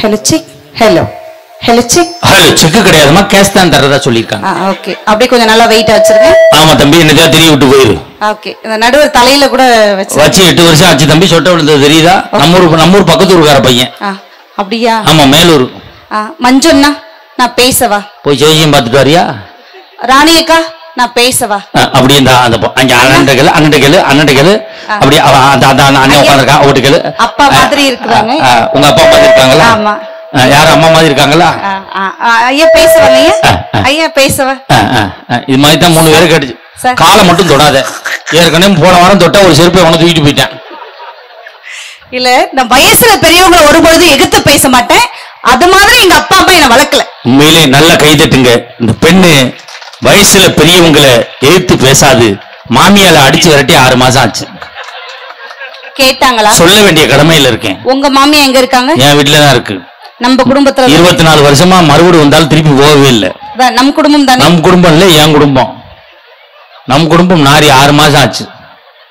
Hello check. Hello hello check. Hello check கிடையாதுமா, cash தான் தரதா சொல்லிருக்காங்க. ஓகே, அப்படியே கொஞ்சம் நல்லா வெயிட்டா வச்சிருங்க. ஆமா தம்பி, என்னதான் தெரிய விட்டு போயிரு. ஓகே, இந்த நடுவர் தலையில கூட வச்சு 8 வருஷம் ஆச்சு தம்பி. சொட்ட விழுந்தது தெரியுதா? நம்ம ஊர் பக்கத்து ஊருக்கார பையன். அப்படியா? ஆமா, மேலூர். மஞ்சுண்ணா, நான் பேசவா? போய் ஜெயிச்சியம் பார்த்துட்டு வரியா? ராணி அக்கா, நான் பேசவா? அப்படியே அண்ணன் அப்படியே அண்ணன் உட்காந்துருக்கான். ஓட்டுக்கல் அப்பா மாதிரி இருக்கிறாங்க. உங்க அப்பா மாதிரி இருக்காங்களா? ஆமா. யாரும் அம்மா மாதிரி இருக்காங்களா? ஐயா பேசுவாங்க. ஐயா பேசவா? இது மாதிரி தான் 3 பேருக்கு அடிச்சு. காலை மட்டும் தொடாத. ஏற்கனவே போன வாரம் தொட்டா ஒரு செருப்பை உனக்கு தூக்கிட்டு போயிட்டேன். இல்ல, நான் வயசுல பெரியவங்களை ஒரு பொழுது எதிர்த்து பேச மாட்டேன். அது மாதிரி எங்க அப்பா அம்மா என்ன வளர்க்கல. உண்மையிலே நல்ல கைதட்டுங்க. இந்த பெண்ணு வயசுல பெரியவங்களை எதிர்த்து பேசாது. மாமியால அடிச்சு விரட்டி 6 மாசம் ஆச்சு. கேட்டாங்களா? சொல்ல வேண்டிய கடமையில இருக்கேன். உங்க மாமியா எங்க இருக்காங்க? என் வீட்டுலதான் இருக்கு. நம்ம குடும்பத்துல 24 வருஷமா மறுபடியும் வந்தாலும் திருப்பி போகவே இல்லை. நம் குடும்பம் தானே? நம் குடும்பம் இல்ல, என் குடும்பம். நம் குடும்பம் நாரி 6 மாசம் ஆச்சு.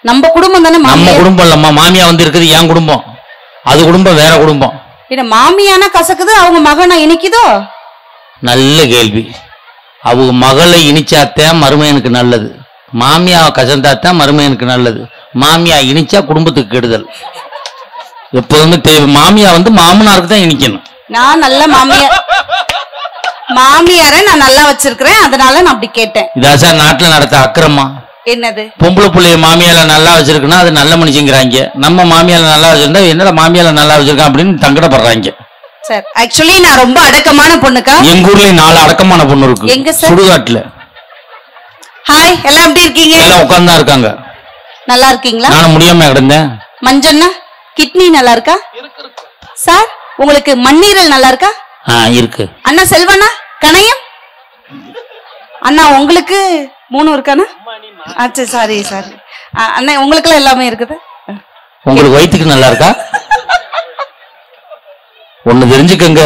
நம்ம குடும்பம் தானே? நம்ம குடும்பம் இல்லம்மா, மாமியா வந்து இருக்குது என் குடும்பம். அது குடும்பம் வேற குடும்பம். மாமியானா கசக்குது, அவங்க மகனா இனிக்குதோ? நல்ல கேள்வி. அவங்க மகளை இனிச்சாத்தான் மருமையனுக்கு நல்லது. மாமியா கசந்தாத்தான் மருமையனுக்கு நல்லது. மாமியா இனிச்சா குடும்பத்துக்கு கெடுதல். எப்போதுமே மாமியா வந்து மாமனாருக்கு தான் இனிக்கணும். நான் நல்ல மாமியாரை நான் நல்லா வச்சிருக்கிறேன், அதனால நான் அப்படி கேட்டேன். இதான் சார் நாட்டுல நடத்த அக்கிரமா. என்னது? பொம்பளை புள்ளைய மாமியால நல்லா வச்சிருக்குன்னா அது நல்ல மனுஷங்கிறாங்க. நம்ம மாமியால நல்லா வச்சிருந்தா என்னடா மாமியால நல்லா வச்சிருக்கான் அப்படின்னு தங்கடப்படுறாங்க. சார், ஆக்சுவலி நான் ரொம்ப அடக்கமான பொண்ணுக்கா. எங்க ஊர்ல 4 அடக்கமான பொண்ணு இருக்கு. எங்க சார்? சுடுகாட்டுல. ஹாய், எல்லாம் எப்படி இருக்கீங்க? எல்லாம் உட்கார்ந்தா இருக்காங்க. நல்லா இருக்கீங்களா? நான் முடியாம கிடந்தேன். மஞ்சண்ணா, கிட்னி நல்லா இருக்கா? சார், உங்களுக்கு மண்ணீரல் நல்லா இருக்கா? இருக்கு. அண்ணா செல்வண்ணா, கணையம் அண்ணா, உங்களுக்கு 3 இருக்கானா? சாரி சாரி அண்ணா, உங்களுக்கு எல்லாம் எல்லாமே இருக்குது. உங்களுக்கு வயிற்றுக்கு நல்லா இருக்கா? ஒண்ணு தெரிஞ்சுக்கங்க,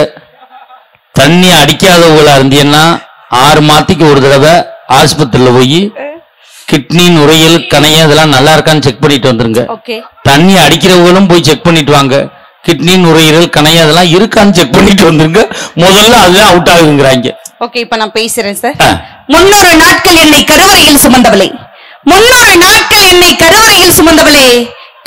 தண்ணி அடிக்காதவங்களா இருந்தீங்கன்னா 6 மாதத்துக்கு ஒரு தடவை ஆஸ்பத்திரியில போய் கிட்னி, நுரையீரல், கணையம் இதெல்லாம் நல்லா இருக்கான்னு செக் பண்ணிட்டு வந்துருங்க. தண்ணி அடிக்கிறவங்களும் போய் செக் பண்ணிட்டு வாங்க. கிட்னி, நுரையீரல், கணையம் அதெல்லாம் இருக்கான்னு செக் பண்ணிட்டு வந்துருங்க. முதல்ல அதுதான் அவுட் ஆகுதுங்கிறாங்க. ஓகே, இப்ப நான் பேசுறேன் சார். 300 நாட்கள் என்னை கருவறையில் சுமந்தவளே, 300 நாட்கள் என்னை கருவறையில் சுமந்தவளே,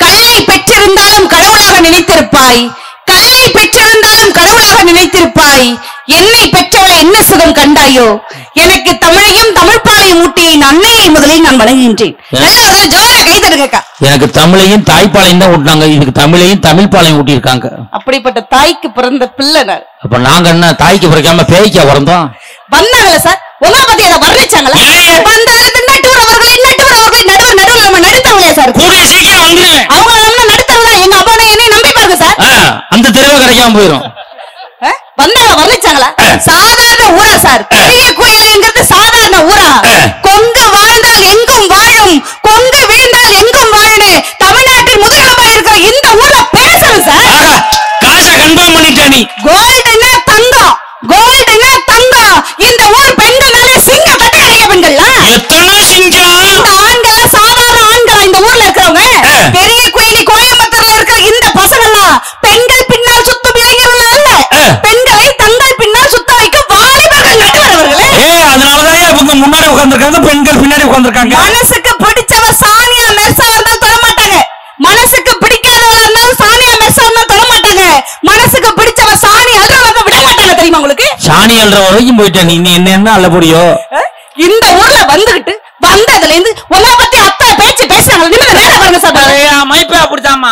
கல்லை பெற்றிருந்தாலும் கடவுளாக நினைத்திருப்பாய், கல்லை பெற்றிருந்தாலும் கடவுளாக நினைத்திருப்பாய். என்னை பெற்றவளை என்ன சுகம் கண்டாயோ? எனக்கு தமிழையும் தமிழ்பாலையும் ஊட்டிய என் அன்னையை முதலில் நான் வணங்குகின்றேன். எனக்கு தமிழையும் தாய்ப்பாலையும் தான் ஊட்டினாங்க. இதுக்கு தமிழையும் தமிழ்பாலையும் ஊட்டி இருக்காங்க. அப்படிப்பட்ட தாய்க்கு பிறந்த பிள்ளை. அப்ப நாங்க என்ன தாய்க்கு பிறக்காம பேய்க்கா பிறந்தோம்? வந்தாங்கல்ல சார், உங்களை பத்தி அதை வர்ணிச்சாங்களா? நடுவர் நடுவில் நம்ம நடுத்தவங்களே சார். கூடிய சீக்கிரம் வந்துருவேன். அவங்க நம்ம நடுத்தவங்க. எங்க அப்பா என்னை நம்பி பாருங்க சார். அந்த தெருவை கிடைக்காம போயிரும். வந்தாங்க, வர்ணிச்சாங்களா? சாதாரண ஊரா சார்? பெரிய கோயிலுங்கிறது சாதாரண ஊரா? கொங்கு வாழ்ந்தால் எங்கும் வாழும், கொங்கு வீழ்ந்தால் எங்கும் வாழு. தமிழ்நாட்டில் முதலிடமா இருக்கிற இந்த ஊர்ல பேசணும் சார். காசை கன்ஃபார்ம் பண்ணிட்டே. நீ கோல்டுனா தங்கம், கோல்டுனா தங்கம். இந்த ஊர் பெண்கள்னாலே சிங்கம் கட்டடைய பெண்கள்ல எத்தனை சிங்கம். இந்த ஆண்கள் சாதாரண ஆண்கள் இந்த ஊர்ல இருக்கிறவங்க. பெரிய கோயிலி கோயம்புத்தூர்ல இருக்கிற இந்த பசங்கள்லாம் பெண்கள் பின்னால் சுத்தும் இளைஞர்கள் அல்ல, பெண்களை தங்கள் பின்னால் சுத்த வைக்க வாலிபர்கள் நடுவர்களே. அதனாலதான் இவங்க முன்னாடி உட்கார்ந்துருக்காங்க, பெண்கள் பின்னாடி உட்கார்ந்துருக்காங்க. மனசுக்கு பிடிச்சவ சானியா மெர்சா இருந்தா தொட மாட்டாங்க. மனசுக்கு பிடிக்காதவளா இருந்தாலும் சானியா மெர்சா இருந்தா தொட மாட்டாங்க. மனசுக்கு பிடிச்சவ சாணி அல்றவங்க விட மாட்டாங்க. தெரியுமா உங்களுக்கு? சாணி அல்ற வரைக்கும் போயிட்டேன். நீ என்ன அல்ல முடியோ? இந்த ஊர்ல வந்துகிட்டு வந்ததுல இருந்து உங்களை பத்தி அத்தனை பேச்சு பேசுறாங்க. நிமிடம் வேற பாருங்க சார். மைப்பே அப்படித்தாமா.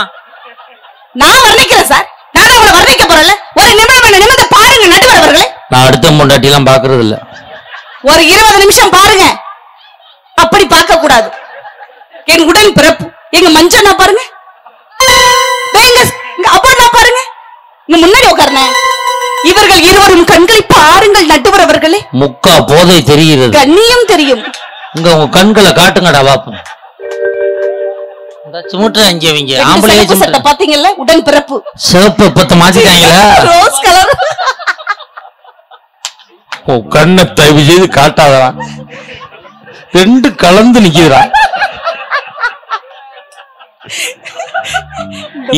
நான் வர்ணிக்கிறேன் சார். நான் உங்களை வர்ணிக்க போறேன்ல. ஒரு நிமிடம் நிமிடத்தை பாருங்க நடுவர் அவர்களே. நான் அடுத்த முண்டாட்டி எல்லாம் பாக்குறது இல்ல. ஒரு 20 நிமிஷம் பாருங்க. அப்படி பார்க்க கூடாது. என் உடன் பிறப்பு எங்க மஞ்சனா பாருங்க, அப்பா பாருங்க, இங்க முன்னாடி உட்காருங்க. இவர்கள் இருவரும் கண்களை பாருங்கள் நடுவர் அவர்களே. முக்கா போதை தெரிகிறது, கண்ணியும் தெரியும். இங்க உங்க கண்களை காட்டுங்கடா பாப்போம். பாத்தீங்கல்ல, உடன் பிறப்பு சிவப்பு பத்த மாத்திட்டாங்களா? Rose colour. கண்ணை தயவு செய்து காட்டாதா, 2 கலந்து நிக்கிறா.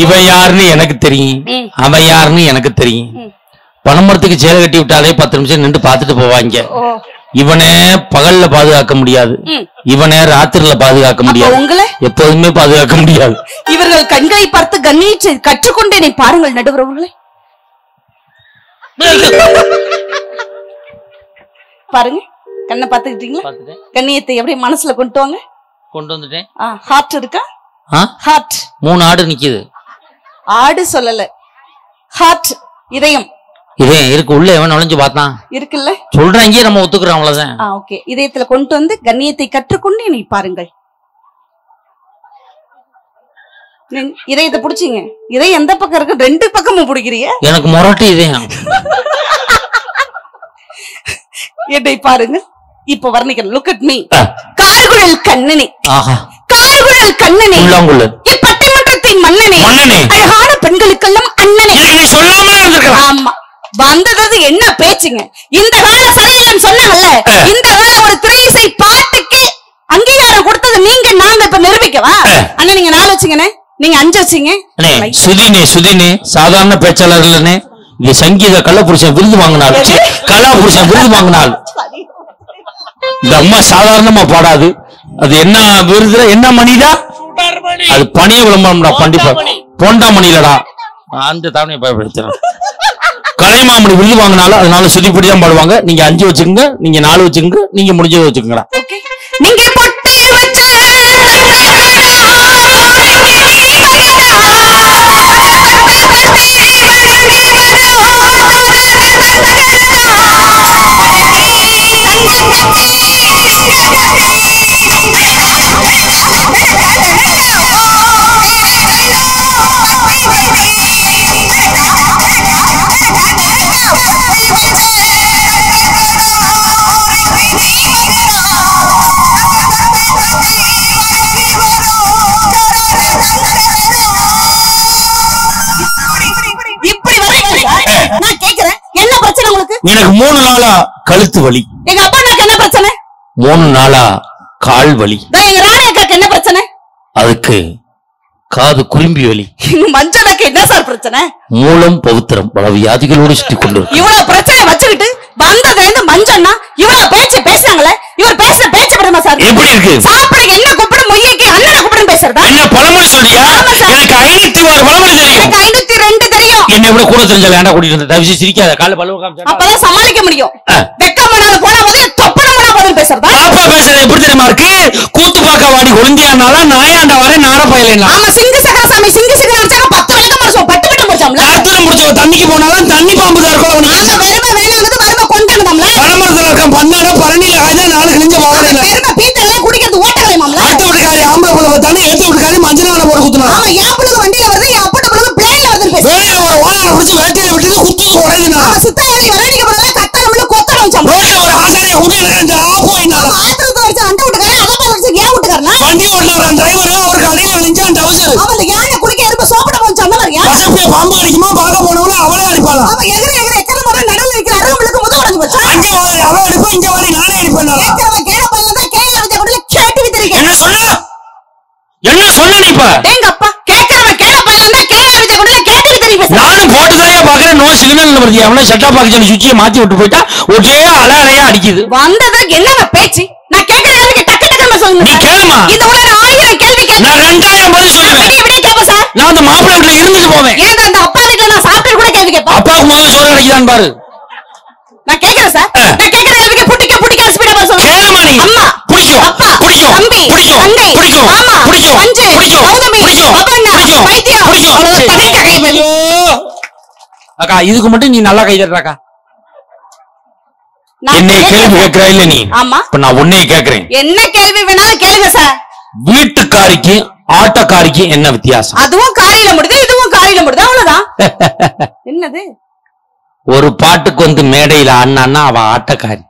இவன் யாருன்னு எனக்கு தெரியும், அவன் யாருன்னு எனக்கு தெரியும். பனைமரத்துக்கு சேலை கட்டி விட்டாலே 10 நிமிஷம் நின்று பார்த்துட்டு போவாங்க. இவனே பகல்ல பாதுகாக்க முடியாது, இவனே ராத்திரில பாதுகாக்க முடியாது, உங்களை எப்போதுமே பாதுகாக்க முடியாது. இவர்கள் கண்களை பார்த்து கண்ணியை கற்றுக்கொண்டேனை பாருங்கள் நடுவர் அவர்களே. பாருங்க, கண்ணை பாத்துக்கிட்டீங்களா? கண்ணியத்தை எப்படி மனசுல கொண்டு வந்துட்டேன். ஹார்ட் இருக்கா? ஹார்ட் 3 ஆடு நிக்குது. ஆடு சொல்லல, ஹார்ட் இதயம். இதயம் இருக்கு, உள்ள எவன் நுழைஞ்சு பார்த்தான் இருக்குல்ல, சொல்றாங்க, நம்ம ஒத்துக்கிறோம், அவ்வளவுதான். ஓகே, இதயத்துல கொண்டு வந்து கண்ணியத்தை கற்றுக்கொண்டு நீ பாருங்கள். இதயத்தை புடிச்சீங்க, இதயம் எந்த பக்கம் இருக்கு? 2 பக்கமும் பிடிக்கிறீங்க. எனக்கு முரட்டு இதயம். என்னை பாருங்க, இப்ப வர்ணிக்கிறேன். Look at me. கார்குழல் கண்ணனே, கார்குழல் கண்ணனே, இப்பட்டிமன்றத்தின் மன்னனே, அழகான பெண்களுக்கெல்லாம் அண்ணனே. சொல்லாம இருந்திருக்கலாம். ஆமா, வந்தது என்ன பேச்சுங்க? இந்த கால சரியலன்னு சொன்னாங்கல்ல, இந்த கால ஒரு திரையிசை பாட்டுக்கு அங்கீகாரம் கொடுத்தது நீங்க, நாங்க இப்ப நிரூபிக்கவா? அண்ணா நீங்க 4 வச்சுங்கண்ணே, நீங்க 5 வச்சீங்க. சுதினே சாதாரண பேச்சாளர் இல்லனே, இது சங்கீத கலாபுருஷன் விருது வாங்கினாள், கலாபுருஷன் விருது வாங்கினாள். இந்த அம்மா சாதாரணமா பாடாது. அது என்ன விருதுல என்ன மணிடா? அது பணிய விளம்பரம்டா, கண்டிப்பா போண்டா மணிலடா. அந்த தாவணியை பயன்படுத்துறேன். கலைமாமணி விருது வாங்கினாலும் அதனால சுதிப்படி தான் பாடுவாங்க. நீங்க 5 வச்சுக்கோங்க, நீங்க 4 வச்சுக்கோங்க, நீங்க முடிஞ்சதை வச்சுக்கோங்களா. நீங்க எனக்கு 3 நாளா கழுத்து வலி. எங்க அப்பா அண்ணாக்கு என்ன பிரச்சனை? 3 நாளா கால் வலி. எங்க ராணி அக்காக்கு என்ன பிரச்சனை? அதுக்கு காது குறும்பி வலி. மஞ்சளுக்கு என்ன சார் பிரச்சனை? மூலம் பவித்திரம் பல வியாதிகளோடு சுத்தி கொண்டு இவ்வளவு பிரச்சனை வச்சுக்கிட்டு வந்ததுல இருந்து மஞ்சள்னா இவ்வளவு பேச்சு பேசுறாங்களே, இவர் பேசுற பேச்சு விடுமா சார்? எப்படி இருக்கு? சாப்பிடுங்க என்ன கூப்பிடும், மொய்யக்கு அண்ணனை கூப்பிடும் பேசுறதா? என்ன பழமொழி சொல்றியா? எனக்கு 501 பழமொழி தெரியும். எனக்கு 502 தெரியும். என்ன விட கூட தெரிஞ்சல ஏன்டா கூட்டிட்டு வந்த? தவிசி சிரிக்காத, கால பல்லு காமிச்சா அப்பதான் சமாளிக்க முடியும். வெக்கமனால போனா போதே தொப்பனமனா போதும் பேசுறதா? பாப்பா பேசுறது எப்படி தெரியுமா இருக்கு? கூத்து பாக்க வாடி ஒளிந்தியானால நாயாண்ட வர நார பயலேனா. ஆமா, சிங்க சகரசாமி சிங்க சிங்க வச்சாங்க 10 விளக்க மரசம் பட்டு விட்டு முடிச்சோம்ல. அர்த்தம் முடிச்சவ தண்ணிக்கு போனாலும் தண்ணி பாம்பு தான் இருக்கும். ஆமா, வெறும வேணாங்கிறது வெறும கொண்டானதாம்ல. பரமரத்துல இருக்க பண்ணாட பரணில ஆயிதா 4 கிழிஞ்ச போறேன். வெறும பீத்தல குடிக்கிறது ஓட்டலை மாம்ல. அடுத்து விட்டுக்காரி ஆம்பளை புள்ள தண்ணி எடுத்து விட்டுக்காரி மஞ்சளால போட குத்துனா. ஆமா, யாப்புல வண்டியில வருது, யாப்புட புள்ள பிளேன்ல வருது பேசு. வேற ஒரு ஓனால புடிச்சு வேட்டையில விட்டு குத்தி ஓடுதுனா. ஆமா, சித்தாயி வரணிக்கு போறத கட்டறவள கொத்தற வச்சாம். ரோட்ல ஒரு ஆசாரிய உடனே அந்த ஆபோயினா. ஆத்திரத்தை வச்சு அந்த விட்டுக்கார அத பாரு வச்சு ஏன் விட்டுக்காரனா? வண்டி ஓடுற டிரைவர் அவருக்கு அடியில விழுந்தான் டவுசர். அவன் யானை குடிக்க இருப்ப சோப்பட போச்சு அந்த மாதிரியா? பக்கத்துல பாம்பு அடிக்குமா பாக்க போனவள அவளே அடிப்பாளா? அவன் எகிற எக்கற முறை நடுவுல நிக்கிற அருகம்புளுக்கு முது உடைஞ்சு போச்சு. அங்க வாடி அவ அடிப்பா, இங்க வாடி நானே அடிப்பேனா? கேக்குறவன் கேட பையன் தான் கேல வச்ச குடல கேட்டி வித்திருக்கேன். என்ன சொல்ல நீ இப்ப? எங்க அப்பா கேக்குறவன் கேட பையன் தான் கேல வச்ச குடல கேட்டி வித்திருக்கேன். நானும் போட்டுதே பாக்குறேன், நோ சிக்னல் வருது. அவனே செட்டா பாக்க சொல்லி சுவிட்சை மாத்தி விட்டு போயிட்டா ஒரே அலையா அடிக்குது. வந்ததுக்கு என்னங்க பேச்சு? நான் கேக்குற கேள்விக்கு டக்கு டக்குன்னு சொல்லுங்க. நீ கேளுமா? இந்த ஊர்ல 1000 கேள்வி கேட்க நான் 2000 பதில் சொல்லுவேன். இப்படி கேப்ப சார். நான் அந்த மாப்பிள்ளை வீட்டுல இருந்துட்டு போவேன். ஏன் அந்த அப்பா வீட்ல நான் சாப்பிட்டு கூட கேள்வி கேட்பேன். அப்பாவுக்கு முதல்ல சோறு கிடைக்குதான்னு பாரு. நான் கேக்குறேன் சார். நான் கேக்குற கேள்விக்கு புடிக்க ஸ்பீடா பதில் சொல்லுங்க. கேளுமா நீ? அம்மா பிடிக்கும், அப்பா பிடிக்கும், தம்பி பிடிக்கும், தங்கை பிடிக்கும், மாமா பிடிக்கும், பஞ்சு பிடிக்கும், கௌதமி பிடிக்கும், அப்பண்ணா பிடிக்கும், வைத்தியம் பிடிக்கும். அவ்வளவு தனிக்க கைவேலி. அக்கா இதுக்கு மட்டும் நீ நல்லா கை தட்டுறாக்கா. நான் என்னை கேள்வி கேட்கிறா இல்ல நீ? ஆமா. இப்ப நான் உன்னைய கேக்குறேன். என்ன கேள்வி வேணாலும் கேளுங்க சார். வீட்டுக்காரிக்கு ஆட்டக்காரிக்கு என்ன வித்தியாசம்? அதுவும் காரியில முடியுது, இதுவும் காரியில முடியுது, அவ்வளவுதான். என்னது? ஒரு பாட்டுக்கு வந்து மேடையில ஆடினா அவ ஆட்டக்காரி,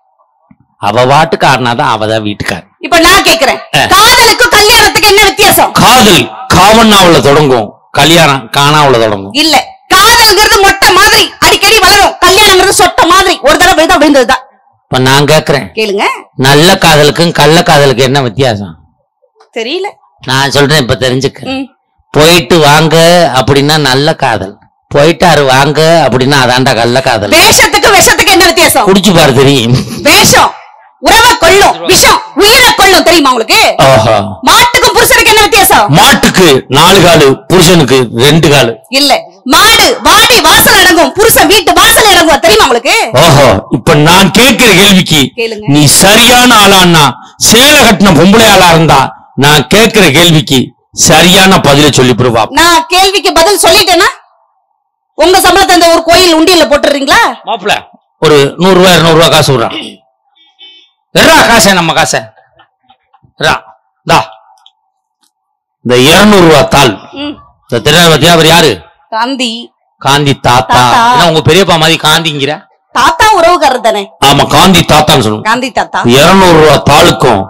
அவ பாட்டுக்கு ஆடினாதான் அவதான் வீட்டுக்காரி. இப்ப நான் கேக்குறேன், காதலுக்கும் கல்யாணத்துக்கு என்ன வித்தியாசம்? காதல் காவண்ணாவுல தொடங்கும், கல்யாணம் காணாவுல தொடங்கும். இல்ல, காதல்ங்கிறது மொட்டை மாதிரி அடிக்கடி வளரும், கல்யாணங்கிறது சொட்ட மாதிரி ஒரு தடவை விழுந்தா விழுந்ததுதான். இப்ப நான் கேக்குறேன், கேளுங்க. நல்ல காதலுக்கும் கள்ள காதலுக்கும் என்ன வித்தியாசம்? தெரியல. நான் சொல்றேன், இப்ப தெரிஞ்சுக்க. போயிட்டு வாங்க அப்படின்னா நல்ல காதல், போயிட்டாரு வாங்க அப்படின்னா அதான்டா கள்ள காதல். வேஷத்துக்கு விஷத்துக்கு என்ன வித்தியாசம்? குடிச்சு பாரு தெரியும். வேஷம் உறவை கொல்லும், விஷம் உயிரை கொல்லும், தெரியுமா உங்களுக்கு? ஆஹா. மாட்டுக்கும் புருஷனுக்கு என்ன வித்தியாசம்? மாட்டுக்கு 4 காலு, புருஷனுக்கு 2 காலு. இல்ல, மாடு வாடி வாசல் அடங்கும், புருஷன் வீட்டு வாசல் அடங்கும், தெரியுமா உங்களுக்கு? ஓஹோ. இப்ப நான் கேட்கிற கேள்விக்கு கேளுங்க. நீ சரியான ஆளான்னா, சேலை கட்டின பொம்பளை ஆளா இருந்தா நான் கேட்கிற கேள்விக்கு சரியான பதில சொல்லி போடுவா. நான் கேள்விக்கு பதில் சொல்லிட்டேன்னா உங்க சம்பளத்தை அந்த ஒரு கோயில் உண்டியல்ல போட்டுறீங்களா? மாப்பிள்ள ஒரு 100 ரூபாய் 200 ரூபாய் காசு விடுறான். காசை நம்ம காசை இந்த 200 ரூபாய் தாள் இந்த திருநெல்வேலி அவர் யாரு? காந்தி. காந்தி தாத்தா. உங்க பெரியப்பா மாதிரி காந்திங்கிற தாத்தா உறவுக்காரர் தானே? ஆமா, காந்தி தாத்தான்னு சொல்லுங்க. காந்தி தாத்தா. 200 ரூபாய் தாளுக்கும்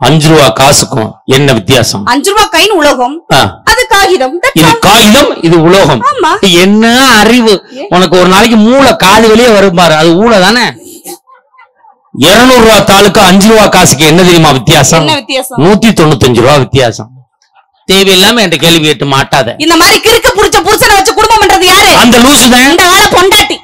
5 ரூபாய் காசுக்கும் என்ன வித்தியாசம்? 5 ரூபாய் கைன்னு உலோகம், அது காகிதம். இது காகிதம், இது உலோகம். என்ன அறிவு உனக்கு! ஒரு நாளைக்கு மூளை காது வெளியே வரும் பாரு, அது ஊழ தானே. 200 ரூபாய் தாளுக்கு 5 ரூபாய் காசுக்கு என்ன தெரியுமா வித்தியாசம்? 195 ரூபாய் வித்தியாசம். தேவையில்லாம என்ற கேள்வி கேட்டு மாட்டாத. இந்த மாதிரி கிறுக்கு புடிச்ச புருஷனை வச்சு குடும்பம் பண்றது யாரு? அந்த லூசுதான். இந்த கால பொண்டாட்டி.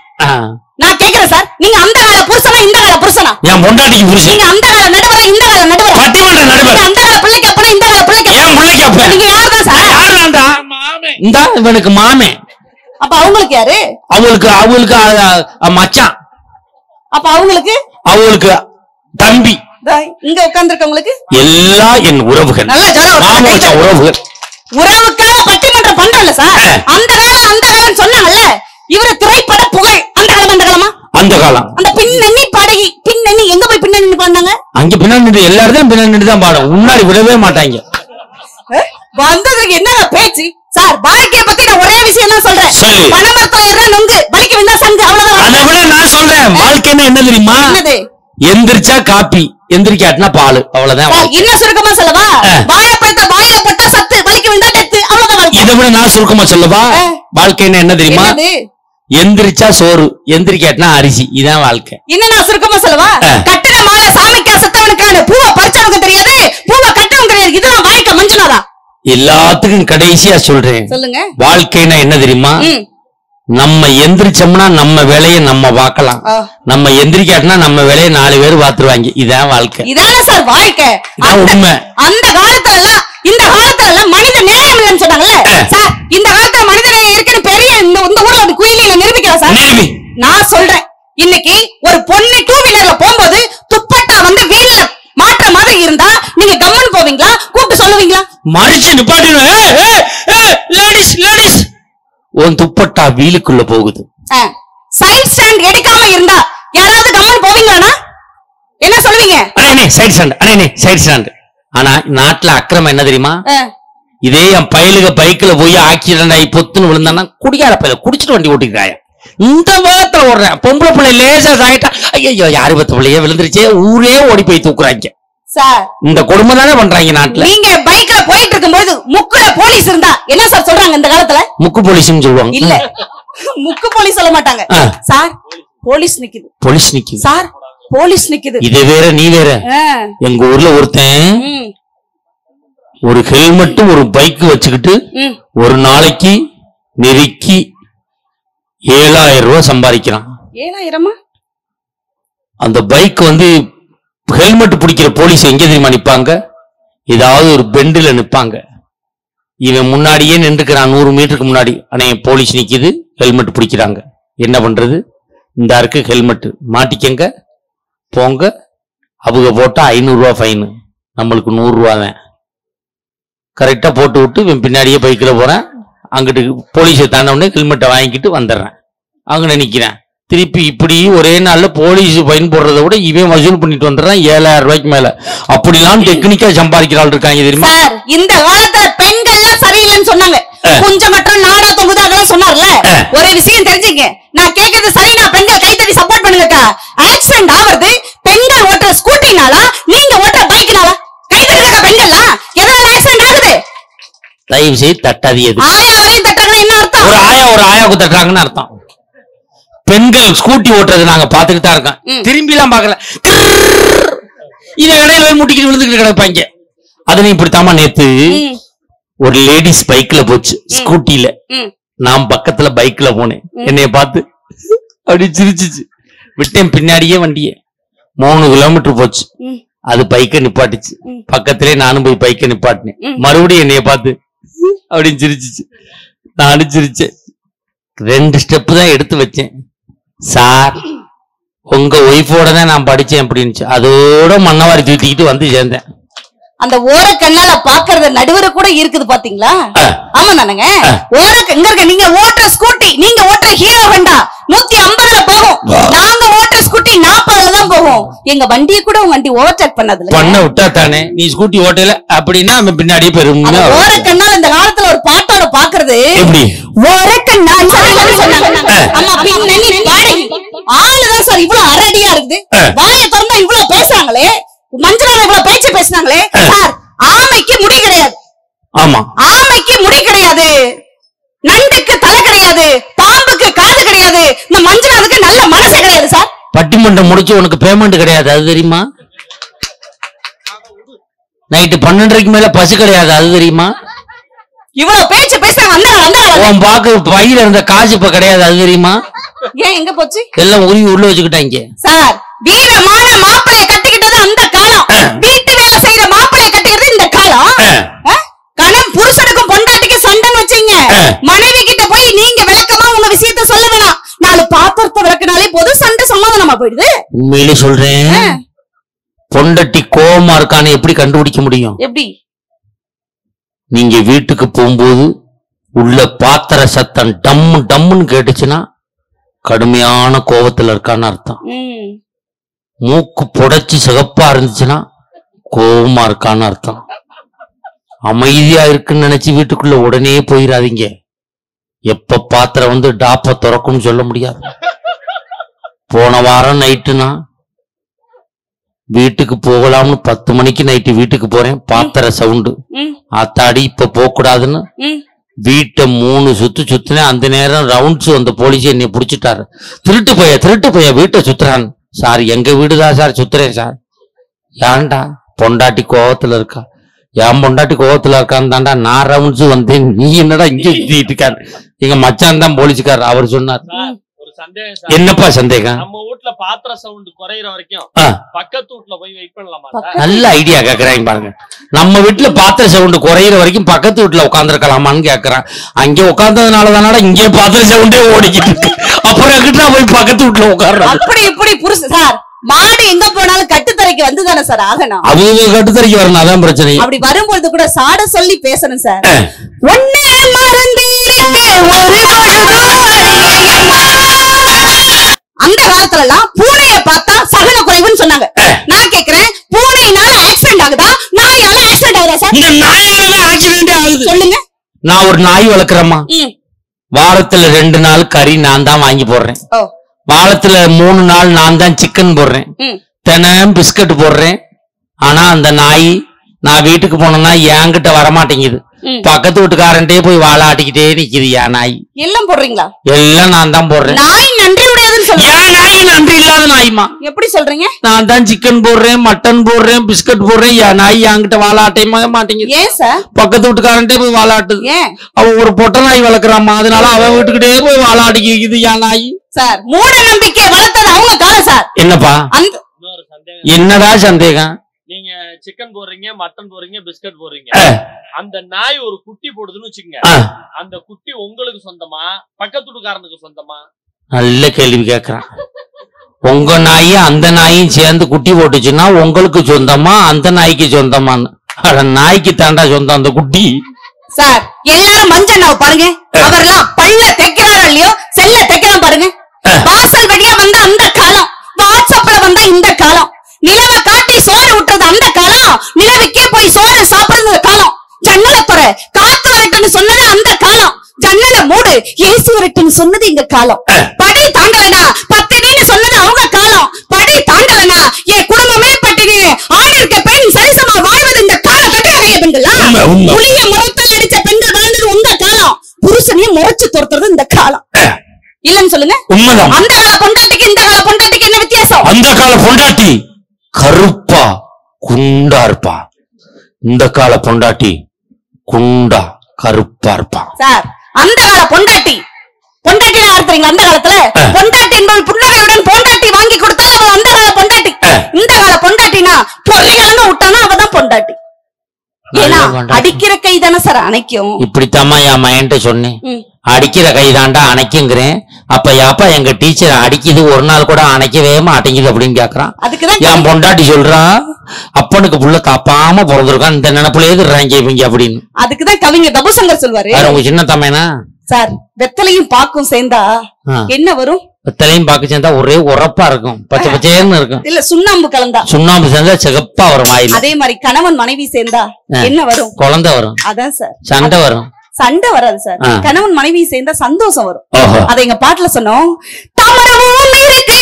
நான் கேக்குறேன் சார், நீங்க அந்த கால புருஷனா இந்த கால புருஷனா? என் பொண்டாட்டிக்கு புருஷன். நீங்க அந்த கால நடுவரா இந்த கால நடுவரா? பட்டிமன்ற நடுவர். அந்த கால பிள்ளைக்கு அப்பனா இந்த கால பிள்ளைக்கு ஏன் பிள்ளைக்கு அப்ப? நீங்க யார்தான் சார்? யாருடா? மாமே. இந்த இவனுக்கு மாமே. அப்ப அவங்களுக்கு யாரு? அவங்களுக்கு மச்சான். அப்ப அவங்களுக்கு தம்பி. இங்க உட்கார்ந்திருக்கவங்களுக்கு எல்லாம் என் உறவுகள். நல்ல ஜோரா உறவுகள். உறவுக்காக பட்டிமன்றம் பண்றல சார். அந்த காலம் சொன்னாங்கல்ல, இவர திரைப்பட புகழ். அந்த காலமா? அந்த காலம். அந்த பின்னணி பாடகி, பின்னணி எங்க போய் பின்னணி பாடினாங்க? அங்க பின்னணி எல்லா இடத்துலயும் பின்னணி தான் பாடும், முன்னாடி விடவே மாட்டாங்க. வந்ததுக்கு என்ன பேச்சு சார்? வாழ்க்கைய பத்தி நான் ஒரே விஷயம் தான் சொல்றேன். பணமரத்துல ஏறா நொங்கு, வலிக்கு வந்தா சங்கு, அவ்வளவுதான். அதை விட நான் சொல்றேன், வாழ்க்கைன்னா என்ன தெரியுமா? எந்திரிச்சா காப்பி, எந்திரிக்காட்டினா பால், அவ்வளவுதான். இன்னும் சுருக்கமா சொல்லவா? வாழைப்பழத்தை வாயில போட்டா சத்து, வலிக்கு வந்தா டெத்து, அவ்வளவுதான். இதை விட நான் சுருக்கமா சொல்லவா? வாழ்க்கைன்னா என்ன தெரியுமா? எந்திரிச்சா சோறு, எந்திரிக்காட்டினா அரிசி, இதான் வாழ்க்கை. இன்னும் நான் சுருக்கமா சொல்லவா? கட்டின மாலை சாமிக்கா செத்தவனுக்கான, பூவை பறிச்சவனுக்கு தெரியாது, பூவை கட்டவனுக்கு தெரியாது, இதுதான் வாழ்க்கை. மஞ்சுநாதா, எல்லாத்துக்கும் கடைசியா சொல்றேன், சொல்லுங்க. வாழ்க்கைன்னா என்ன தெரியுமா? நம்ம எந்திரிச்சோம்னா நம்ம வேலையை நம்ம பார்க்கலாம், நம்ம எந்திரிக்காட்டினா நம்ம வேலையை 4 பேர் பாத்துருவாங்க. இதான் வாழ்க்கை. இதான சார் வாழ்க்கை. உண்மை. அந்த காலத்துல எல்லாம் இந்த காலத்துல எல்லாம் மனித நேயம் இல்லைன்னு சொன்னாங்கல்ல சார். இந்த காலத்துல மனித நேயம் இருக்குன்னு பெரிய இந்த ஊர்ல ஒரு குயிலில நிரூபிக்கிறா சார். நான் சொல்றேன், இன்னைக்கு ஒரு பொண்ணு 2 வீலர்ல போகும்போது துப்பட்டா வந்து வீல்ல மாற்ற மாதிரி இருந்தா நீங்க கம்மன் போவீங்களா? கூப்பிட்டு சொல்லுவீங்களா? மனுஷன் நிப்பாட்டிடுவேன். லேடிஸ் லேடிஸ், உன் துப்பட்டா வீலுக்குள்ள போகுது. சைட் ஸ்டாண்ட் எடுக்காம இருந்தா யாராவது கம்மன் போவீங்களானா? என்ன சொல்லுவீங்க? அண்ணே சைட் ஸ்டாண்ட், அண்ணே சைட் ஸ்டாண்ட். ஆனா நாட்டுல அக்கிரமம் என்ன தெரியுமா? இதே என் பயலுக பைக்ல போய் ஆக்சிடென்ட் ஆகி பொத்துன்னு விழுந்தானா, குடியார பையில குடிச்சிட்டு வண்டி ஓட்டிக்கிறாயா. இந்த வேகத்துல ஓடுறேன், பொம்பளை பிள்ளை லேசா ஆயிட்டா, ஐயோ யாரு பத்து பிள்ளையே விழுந்துருச்சே, ஊரே ஓடி போய் தூக்குறாங்க. சார், இந்த கொடுமை தானே பண்றாங்க நாட்டுல. நீங்க பைக்ல போயிட்டு இருக்கும்போது முக்குல போலீஸ் இருந்தா என்ன சார் சொல்றாங்க இந்த காலத்துல? முக்கு போலீஸ்னு சொல்லுவாங்க. இல்ல, முக்கு போலீஸ் சொல்ல மாட்டாங்க சார். போலீஸ் நிக்குது, போலீஸ் நிக்குது சார், போலீஸ் நிக்குது. இது வேற நீ வேற. எங்க ஊர்ல ஒருத்தன் ஒரு ஹெல்மெட் ஒரு பைக் வச்சுக்கிட்டு ஒரு நாளைக்கு நெருக்கி 7000 ரூபாய் சம்பாதிக்கிறான். 7000? அந்த பைக் வந்து ஹெல்மெட் பிடிக்கிற போலீஸ் எங்க தெரியுமா நிப்பாங்க? ஏதாவது ஒரு பெண்டில் நிப்பாங்க. இவன் முன்னாடியே நின்றுக்கிறான், 100 மீட்டருக்கு முன்னாடி. ஆனா போலீஸ் நிக்குது, ஹெல்மெட் பிடிக்கிறாங்க. என்ன பண்றது? இந்த இருக்கு ஹெல்மெட், மாட்டிக்கங்க போங்க. அவங்க போட்டா 500 ரூபாய் ஃபைனு, நம்மளுக்கு 100 ரூபா தான். கரெக்டா போட்டு விட்டு இவன் பின்னாடியே பைக்கில் போறேன். அங்கிட்டு போலீஸை தாண்டவுடனே ஹெல்மெட்டை வாங்கிக்கிட்டு வந்துடுறேன். அங்கே நிக்கிறேன். திருப்பி இப்படி ஒரே நாள்ல போலீஸ் ஃபைன் போடுறத விட இவன் வசூல் பண்ணிட்டு வந்துடுறான் 7000 ரூபாய்க்கு மேல. அப்படிலாம் டெக்னிக்கா சம்பாதிக்கிறாள் இருக்காங்க தெரியுமா? இந்த காலத்துல பெண்கள்லாம் சரியில்லைன்னு சொன்னாங்க, கொஞ்சம் மட்டும் நாடா தொங்குது அதெல்லாம் சொன்னார்ல. ஒரு விஷயம் தெரிஞ்சுங்க, நான் கேட்கறது சரினா பெண்கள் கைத்தடி சப்போர்ட் பண்ணுங்கக்கா. ஆக்சிடென்ட் ஆகுறது பெண்கள் ஓட்டுற ஸ்கூட்டினாலா நீங்க ஓட்டுற பைக்னாலா? கைத்தடிக்கா பெண்கள்லாம் எதனால ஆக்சிடென்ட் ஆகுது? தயவு செய்து தட்டாதீது. ஆயா வரையும் தட்டாங்கன்னா என்ன அர்த்தம்? ஒரு ஆயாவுக்கு தட்டுறாங்கன்னு அர்த்தம். பெண்கள் ஸ்கூட்டி ஓட்டுறது நாங்க பாத்துக்கிட்டு தான் இருக்கோம், திரும்பி எல்லாம் பாக்கல. இதை இடையில முட்டிக்கிட்டு விழுந்துக்கிட்டு கிடப்பாங்க. அதுல இப்படித்தாமா நேத்து ஒரு லேடிஸ் பைக்ல போச்சு, ஸ்கூட்டில நான் பக்கத்துல பைக்ல போனேன். என்னைய பார்த்து அப்படி சிரிச்சிச்சு. விட்டேன் பின்னாடியே வண்டியே. 3 கிலோமீட்டர் போச்சு. அது பைக்கை நிப்பாட்டுச்சு. பக்கத்திலே நானும் போய் பைக்கை நிப்பாட்டினேன். மறுபடியும் என்னைய பார்த்து அப்படின்னு சிரிச்சிச்சு. நானும் சிரிச்சேன். 2 ஸ்டெப் தான் எடுத்து வச்சேன். சார் உங்க ஒய்ஃபோட தான் நான் படிச்சேன் அப்படின்னு. அதோட மண்ணவாரி தூக்கிட்டு வந்து சேர்ந்தேன். அந்த ஓர கண்ணால பாக்குறது நடுவர கூட இருக்குது பாத்தீங்களா? ஆமா தானங்க. இங்க இருக்க நீங்க ஓட்டுற ஸ்கூட்டி, நீங்க ஓட்டுற ஹீரோ ஹோண்டா 150ல போகும். நாங்க ஓட்டுற ஸ்கூட்டி 40ல தான் போகும். எங்க வண்டியை கூட உங்க வண்டி ஓவர்டேக் பண்ணதுல பண்ண விட்டா தானே. நீ ஸ்கூட்டி ஓட்டல அப்படின்னா நம்ம பின்னாடியே பெரும். ஓர கண்ணால இந்த காலத்துல ஒரு பாட்டோட பாக்குறது எப்படி? ஓர கண்ணா சொன்னாங்க. ஆமா பின்னணி பாடகி ஆளுதான் சார் இவ்வளவு அரடியா இருக்குது. வாயை திறந்தா இவ்வளவு பேசுறாங்களே. மஞ்சள் இவ்வளவு பேச்சு பேசினாங்களே சார். ஆமைக்கு முடி கிடையாது. ஆமா ஆமைக்கு முடி கிடையாது. நண்டுக்கு தலை கிடையாது. பாம்புக்கு காது கிடையாது. இந்த மஞ்சளாவுக்கு நல்ல மனசு கிடையாது சார். பட்டிமன்றம் முடிச்சு உனக்கு பேமெண்ட் கிடையாது அது தெரியுமா? நைட்டு 12:30 மேல பசு கிடையாது அது தெரியுமா? இவ்வளவு பேச்சு பேசுறாங்க. உன் பாக்கு பையில இருந்த காசு இப்ப கிடையாது அது தெரியுமா? ஏன் எங்க போச்சு? எல்லாம் உருவி உள்ள வச்சுக்கிட்டாங்க சார். வீரமான மாப்பிளைய கட்டிக்கிட்டது அந்த காலம். வீட்டு வேலை செய்யற மாப்பிளைய கட்டிக்கிறது இந்த காலம். கணம் புருஷனுக்கும் பொண்டாட்டிக்கும் சண்டைன்னு வச்சீங்க. மனைவி கிட்ட போய் நீங்க விளக்கமா உங்க விஷயத்த சொல்ல வேணாம். 4 பாத்திரத்தை விளக்குனாலே போதும் சண்டை சமாதானமா போயிடுது. உண்மையிலே சொல்றேன். பொண்டாட்டி கோவமா இருக்கான்னு எப்படி கண்டுபிடிக்க முடியும்? எப்படி? நீங்க வீட்டுக்கு போகும்போது உள்ள பாத்திர சத்தம் டம்மு டம்முன்னு கேட்டுச்சுன்னா கடுமையான கோவத்துல இருக்கான்னு அர்த்தம். மூக்கு புடைச்சு சிகப்பா இருந்துச்சுன்னா கோவமா இருக்கான்னு அர்த்தம். அமைதியா இருக்குன்னு நினைச்சு வீட்டுக்குள்ள உடனே போயிடாதீங்க. எப்ப பாத்திரம் வந்து டாப்ப திறக்கும்னு சொல்ல முடியாது. போன வாரம் நைட்டுனா வீட்டுக்கு போகலாம்னு 10 மணிக்கு நைட்டு வீட்டுக்கு போறேன். பாத்திர சவுண்டு ஆத்தாடி இப்ப போக கூடாதுன்னு வீட்டை 3 சுத்து சுத்தினேன். அந்த நேரம் ரவுண்ட்ஸ் வந்த போலீஸ் என்னை புடிச்சிட்டாரு. திருட்டு போய வீட்டை சுத்துறான். சார் எங்க வீடுதான் சார் சுத்துறேன் சார். ஏன்டா? பொண்டாட்டி கோவத்துல இருக்கா. என் பொண்டாட்டி கோவத்துல இருக்கான்னு தாண்டா நான் ரவுண்ட்ஸ் வந்தேன். நீ என்னடா இங்க சுத்திட்டு இருக்காரு. எங்க மச்சான் தான் போலீஸ்கார். அவர் சொன்னார். என்னப்பா சந்தேகம்? நம்ம வீட்ல பாத்திர சவுண்ட் குறையிற வரைக்கும் பக்கத்து வீட்ல போய் வெயிட் பண்ணலாமா? நல்ல ஐடியா கேக்குறாங்க பாருங்க. நம்ம வீட்டுல பாத்திர சவுண்ட் குறையிற வரைக்கும் பக்கத்து வீட்டுல உட்காந்துருக்கலாமான்னு கேக்குறான். அங்கே உட்கார்ந்ததுனாலதானடா இங்கே பாத்திர சவுண்டே ஓடிக்கிட்டு இருக்கு. அப்புறம் எங்கிட்ட போய் பக்கத்து வீட்டுல உட்கார்றான். அப்படி இப்படி புருஷன் சார். மாடு எங்க போனாலும் கட்டுத்தரைக்கு வந்துதானே சார் ஆகணும். அவங்க கட்டுத்தரைக்கு வரணும். அதான் பிரச்சனை. அப்படி வரும்பொழுது கூட சாட சொல்லி பேசணும் சார். ஒன்னே மறந்து அந்த காலத்துல எல்லாம் பூனைய பார்த்தா சகன குறைவுன்னு சொன்னாங்க. நான் கேக்குறேன், பூனையினால ஆக்சிடென்ட் ஆகுதா நாயால ஆக்சிடென்ட் ஆகுதா சார்? இந்த நாயால ஆக்சிடென்ட் ஆகுது. சொல்லுங்க. நான் ஒரு நாய் வளர்க்குறேம்மா. வாரத்துல 2 நாள் கறி நான் தான் வாங்கி போடுறேன். வாரத்துல 3 நாள் நான் தான் சிக்கன் போடுறேன். தினம் பிஸ்கட் போடுறேன். ஆனா அந்த நாய் நான் வீட்டுக்கு போனேன்னா என்கிட்ட வரமாட்டேங்குது. பக்கத்து வீட்டுக்காரன்ட்டே போய் வாழாட்டிக்கிட்டே நிக்குது. என் நாய் எல்லாம் போடுறீங்களா? எல்லாம் நான் தான் போடுறேன். நாய் நன்றி உடையதுன்னு சொல்றீங்க. என் நாய் நன்றி இல்லாத நாய்மா. எப்படி சொல்றீங்க? நான் தான் சிக்கன் போடுறேன், மட்டன் போடுறேன், பிஸ்கட் போடுறேன். என் நாய் என்கிட்ட வாழாட்டே மாட்டேங்குது. ஏன் சார்? பக்கத்து வீட்டுக்காரன்ட்டே போய் வாழாட்டுது. ஏன்? அவன் ஒரு பொட்டை நாய் வளர்க்குறாமா. அதனால அவன் வீட்டுக்கிட்டே போய் வாழாட்டிக்குது என் நாய். சார் மூட நம்பிக்கை வளர்த்தது அவங்க காலம் சார். என்னப்பா? என்னடா சந்தேகம்? நீங்க சிக்கன் போடுறீங்க, மட்டன் போடுறீங்க, பிஸ்கட் போடுறீங்க. அந்த நாய் ஒரு குட்டி போடுதுன்னு வச்சுக்கோங்க. அந்த குட்டி உங்களுக்கு சொந்தமா பக்கத்து வீட்டுக்காரனுக்கு சொந்தமா? நல்ல கேள்வி கேக்குறான். உங்க நாய் அந்த நாயும் சேர்ந்து குட்டி போட்டுச்சுன்னா உங்களுக்கு சொந்தமா அந்த நாய்க்கு சொந்தமான்னு? நாய்க்கு தாண்டா சொந்தம் அந்த குட்டி. சார் எல்லாரும் மஞ்சள் பாருங்க. அவரெல்லாம் பல்ல தைக்கிறாரோ இல்லையோ செல்ல தைக்கலாம் பாருங்க. வாசல் வழியா வந்த அந்த காலம், வாட்ஸ்அப்ல வந்த இந்த காலம், நிலவை காட்டி சோறு விட்டுறது அந்த காலம், நிலவுக்கே போய் சோறு சாப்பிடுறது காலம், ஜன்னலை துற காத்து வரட்டுன்னு சொன்னது அந்த காலம், ஜன்னலை மூடு ஏசி வரட்டுன்னு சொன்னது எங்க காலம், படி தாண்டலனா பத்தினின்னு சொன்னது அவங்க காலம், படி தாண்டலனா என் குடும்பமே பட்டினி, ஆணிற்க பெண் சரிசமா வாழ்வது இந்த காலம். கட்டுறாங்க பெண்களா? புளிய முறத்தால் அடிச்ச பெண்கள் வாழ்ந்தது உங்க காலம், புருஷனையும் முறைச்சு துரத்துறது இந்த காலம். இல்லன்னு சொல்லுங்க. உண்மைதான். அந்த கால பொண்டாட்டிக்கு இந்த கால பொண்டாட்டிக்கு என்ன வித்தியாசம்? அந்த கால பொண்டாட்டி கருப்பா குண்டா இருப்பா. இந்த கால பொண்டாட்டி குண்டா கருப்பா இருப்பா. சார் அந்த கால பொண்டாட்டி யார் தெரியுங்க? அந்த காலத்துல பொண்டாட்டி என்பவள் புன்னகையுடன் பொண்டாட்டி வாங்கி கொடுத்தா அவள் அந்த கால பொண்டாட்டி. இந்த கால பொண்டாட்டினா பொல்லிகளன்னு விட்டானா அவதான் பொண்டாட்டி. ஏன்னா அடிக்கிற கை தானே சார் அணைக்கும். இப்படித்தாமா என் மையன்ட்ட சொன்னேன், அடிக்கிற கைதாண்டா அணைக்குங்கிறேன். அப்ப யாப்பா எங்க டீச்சர் அடிக்குது ஒரு நாள் கூட அணைக்கவே மாட்டேங்குது அப்படின்னு கேக்குறான். அதுக்குதான் என் பொண்டாட்டி சொல்றான், அப்பனுக்கு புள்ள காப்பாம பிறந்திருக்கான், இந்த நினைப்புலயே இருறாங்க இவங்க அப்படின்னு. அதுக்குதான் கவிஞர் தபுசங்கர் சொல்வாரு, உங்க சின்ன தமையனா சார் வெத்தலையும் பாக்கும் சேர்ந்தா என்ன வரும்? வெத்தலையும் பாக்கு சேர்ந்தா ஒரே உரப்பா இருக்கும், பச்சை பச்சைன்னு இருக்கும். இல்ல சுண்ணாம்பு கலந்தா? சுண்ணாம்பு சேர்ந்தா சிகப்பா வரும் வாயில. அதே மாதிரி கணவன் மனைவி சேர்ந்தா என்ன வரும்? குழந்தை வரும். அதான் சார் சண்டை வரும். சண்டை வராது சார், கணவன் மனைவி சேர்ந்தா சந்தோஷம் வரும். அதை எங்க பாட்டுல சொன்னோம். தாமரமும் இருக்கு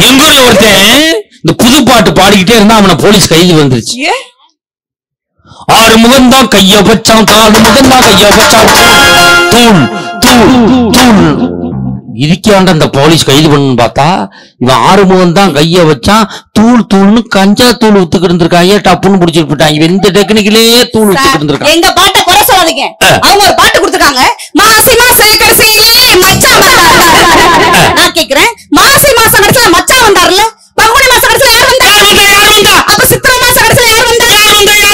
எங்க ஊர்ல ஒருத்தன் இந்த புது பாட்டு பாடிக்கிட்டே இருந்தா அவனை போலீஸ் கைது வந்துருச்சு. ஆறு முகம் தான் கைய வச்சான், 4 முகம் தான் கைய வச்சான், தூள் தூள் தூள். இதுக்காண்ட அந்த போலீஸ் கைது பண்ணு பார்த்தா இவன் 6 முகம் தான் கைய வச்சான், தூள் தூள்னு கஞ்சா தூள் ஊத்துக்கிட்டு இருந்திருக்காங்க. டப்புன்னு பிடிச்சிட்டு போயிட்டாங்க. இவன் இந்த டெக்னிக்கிலேயே தூள் ஊத்துக்கிட்டு இருந்திருக்கான். எங்க பாட்டை குறை சொல்லாதீங்க, அவங்க ஒரு பாட்டு கொடுத்துருக்காங்க. மாசி மாச கடைசியிலே மச்சான் வந்தார். நான் கேக்குறேன், மாசி மாசம் கடைசியில மச்சான் வந்தார்ல, பங்குனி மாசம் கடைசியில யார் வந்தா? அப்ப சித்திரை மாசம் கடைசியில யார்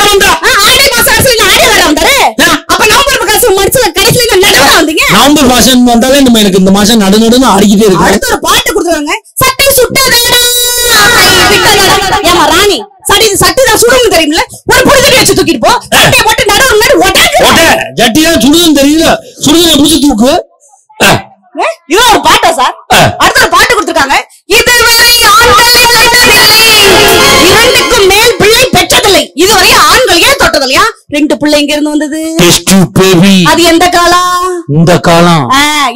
வந்தா? ஆடி மாசம் கடைசியில ஆடி வர வந்தாரு. அப்ப நவம்பர் கடைசியில நடுவுல வந்தீங்க. நவம்பர் மாசம் வந்தாலே நம்ம எனக்கு இந்த மாசம் நடுநடுன்னு ஆடிக்கிட்டே இருக்கு. அடுத்த ஒரு பாட்டு கொடுத்துருவாங்க, சட்டை சுட்டதேடா ஏமா ராணி சடி சட்டி தான் சுடுன்னு தெரியுமில்ல, ஒரு புடிதடி வச்சு தூக்கிட்டு போ, சட்டையை போட்டு நடுவுல ஒட்டை ஜட்டி தான் சுடுன்னு தெரியல, சுடுதலை புடிச்சு தூக்கு. இது ஒரு பாட்டா சார்? அடுத்த ஒரு பாட்டு கொடுத்துருக்காங்க, இதுவரை இரண்டுக்கும் மேல் பிள்ளை பெற்றதில்லை, இதுவரை ஆண்கள் ஏன் தொட்டதில்லையா? 2 பிள்ளை எங்க இருந்து வந்தது? அது எந்த காலம்? இந்த காலம்.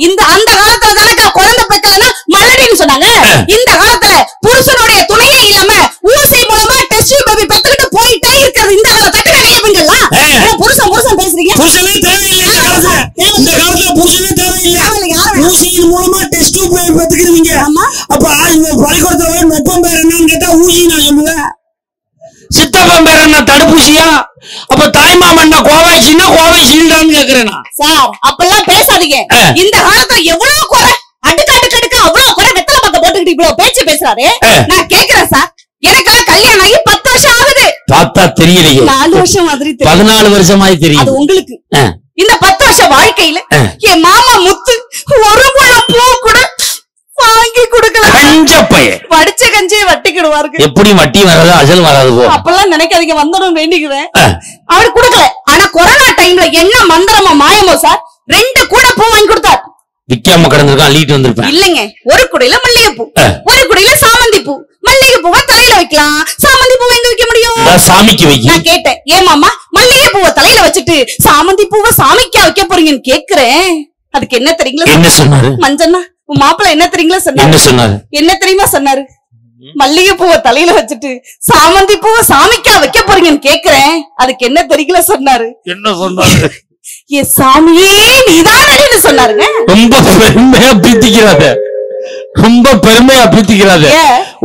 இந்த அந்த காலத்துல தானக்கா குழந்தை பெற்றதுன்னா மலடின்னு சொன்னாங்க. இந்த காலத்துல புருஷனுடைய துணையே இல்லாம ஊசி மூலமா டெஸ்ட் பேபி பெத்துக்கிட்டு போயிட்டே இருக்கிறது இந்த கால தட்டு நிறைய பெண்கள்லாம். புருஷன் புருஷன் பேசுறீங்க, புருஷனே தேவையில்லை இந்த காலத்துல. இந்த காலத்துல புருஷனே தேவையில்லை, ஊசியின் மூலமா டெஸ்ட் பேபி பெத்துக்கிறீங்க. அப்ப இந்த பள்ளிக்கூடத்துல நொப்பம் பேர் என்னன்னு கேட்டா ஊசி நான் சொல்லுவேன், சித்தப்பன் பேர் என்ன தடுப்பூசியா, அப்ப தாய்மாமன்னா கோவைசின்னா கோவைசீல்டான்னு கேக்குறேன் சார். அப்பெல்லாம் பேசாதீங்க, இந்த காலத்துல எவ்வளவு குறை, அடுக்கு அவ்வளவு குறை, வெத்தலை பக்க போட்டுக்கிட்டு இவ்வளவு பேச்சு பேசுறாரு. நான் கேக்குறேன் சார், எனக்கெல்லாம் கல்யாணம் ஆகி 10 வருஷம் ஆகுது. பார்த்தா தெரியலையே, 4 வருஷம் மாதிரி 14 வருஷமாய் தெரியும். அது உங்களுக்கு இந்த 10 வருஷம் வாழ்க்கையில என் மாமா முத்து ஒரு முழம் பூ கூட வாங்கி கொடுக்கல. வடிச்ச கஞ்சியை வட்டிக்கிடுவாரு. எப்படி வட்டி வராது அசல் வராது போ. அப்பெல்லாம் நினைக்காதீங்க, வந்துடும் வேண்டிக்குவேன். அவரு கொடுக்கல. ஆனா கொரோனா டைம்ல என்ன மந்திரமா மாயமோ சார், 2 கூட பூ வாங்கி கொடுத்தார். விக்காம கடந்திருக்கான், அள்ளிட்டு வந்திருப்பேன். இல்லைங்க, ஒரு குடையில மல்லிகைப்பூ, ஒரு குடையில சாமந்தி பூ. மல்லிகை பூவை தலையில வைக்கலாம், சாமந்தி பூவை எங்க வைக்க முடியும்? சாமிக்கு வைக்க. நான் கேட்டேன், ஏன் மாமா மல்லிகை பூவை தலையில வச்சுட்டு சாமந்தி பூவை சாமிக்கா வைக்க போறீங்கன்னு கேக்குறேன். அதுக்கு என்ன தெரியுங்களா? என்ன சொன்னாரு மஞ்சண்ணா? உன் மாப்பிள்ள என்ன தெரியுங்களா சொன்னாரு? என்ன சொன்னாரு? என்ன தெரியுமா சொன்னாரு? மல்லிகை பூவை தலையில வச்சுட்டு சாமந்தி பூவை சாமிக்கா வைக்க போறீங்கன்னு கேக்குறேன். அதுக்கு என்ன தெரியுங்களா சொன்னாரு? என்ன சொன்னாரு? ஏ சாமியே நீதானடின்னு சொன்னாருங்க. ரொம்ப பெருமையா பீத்திக்கிறாத, ரொம்ப பெருமையா பீத்திக்கிறாத.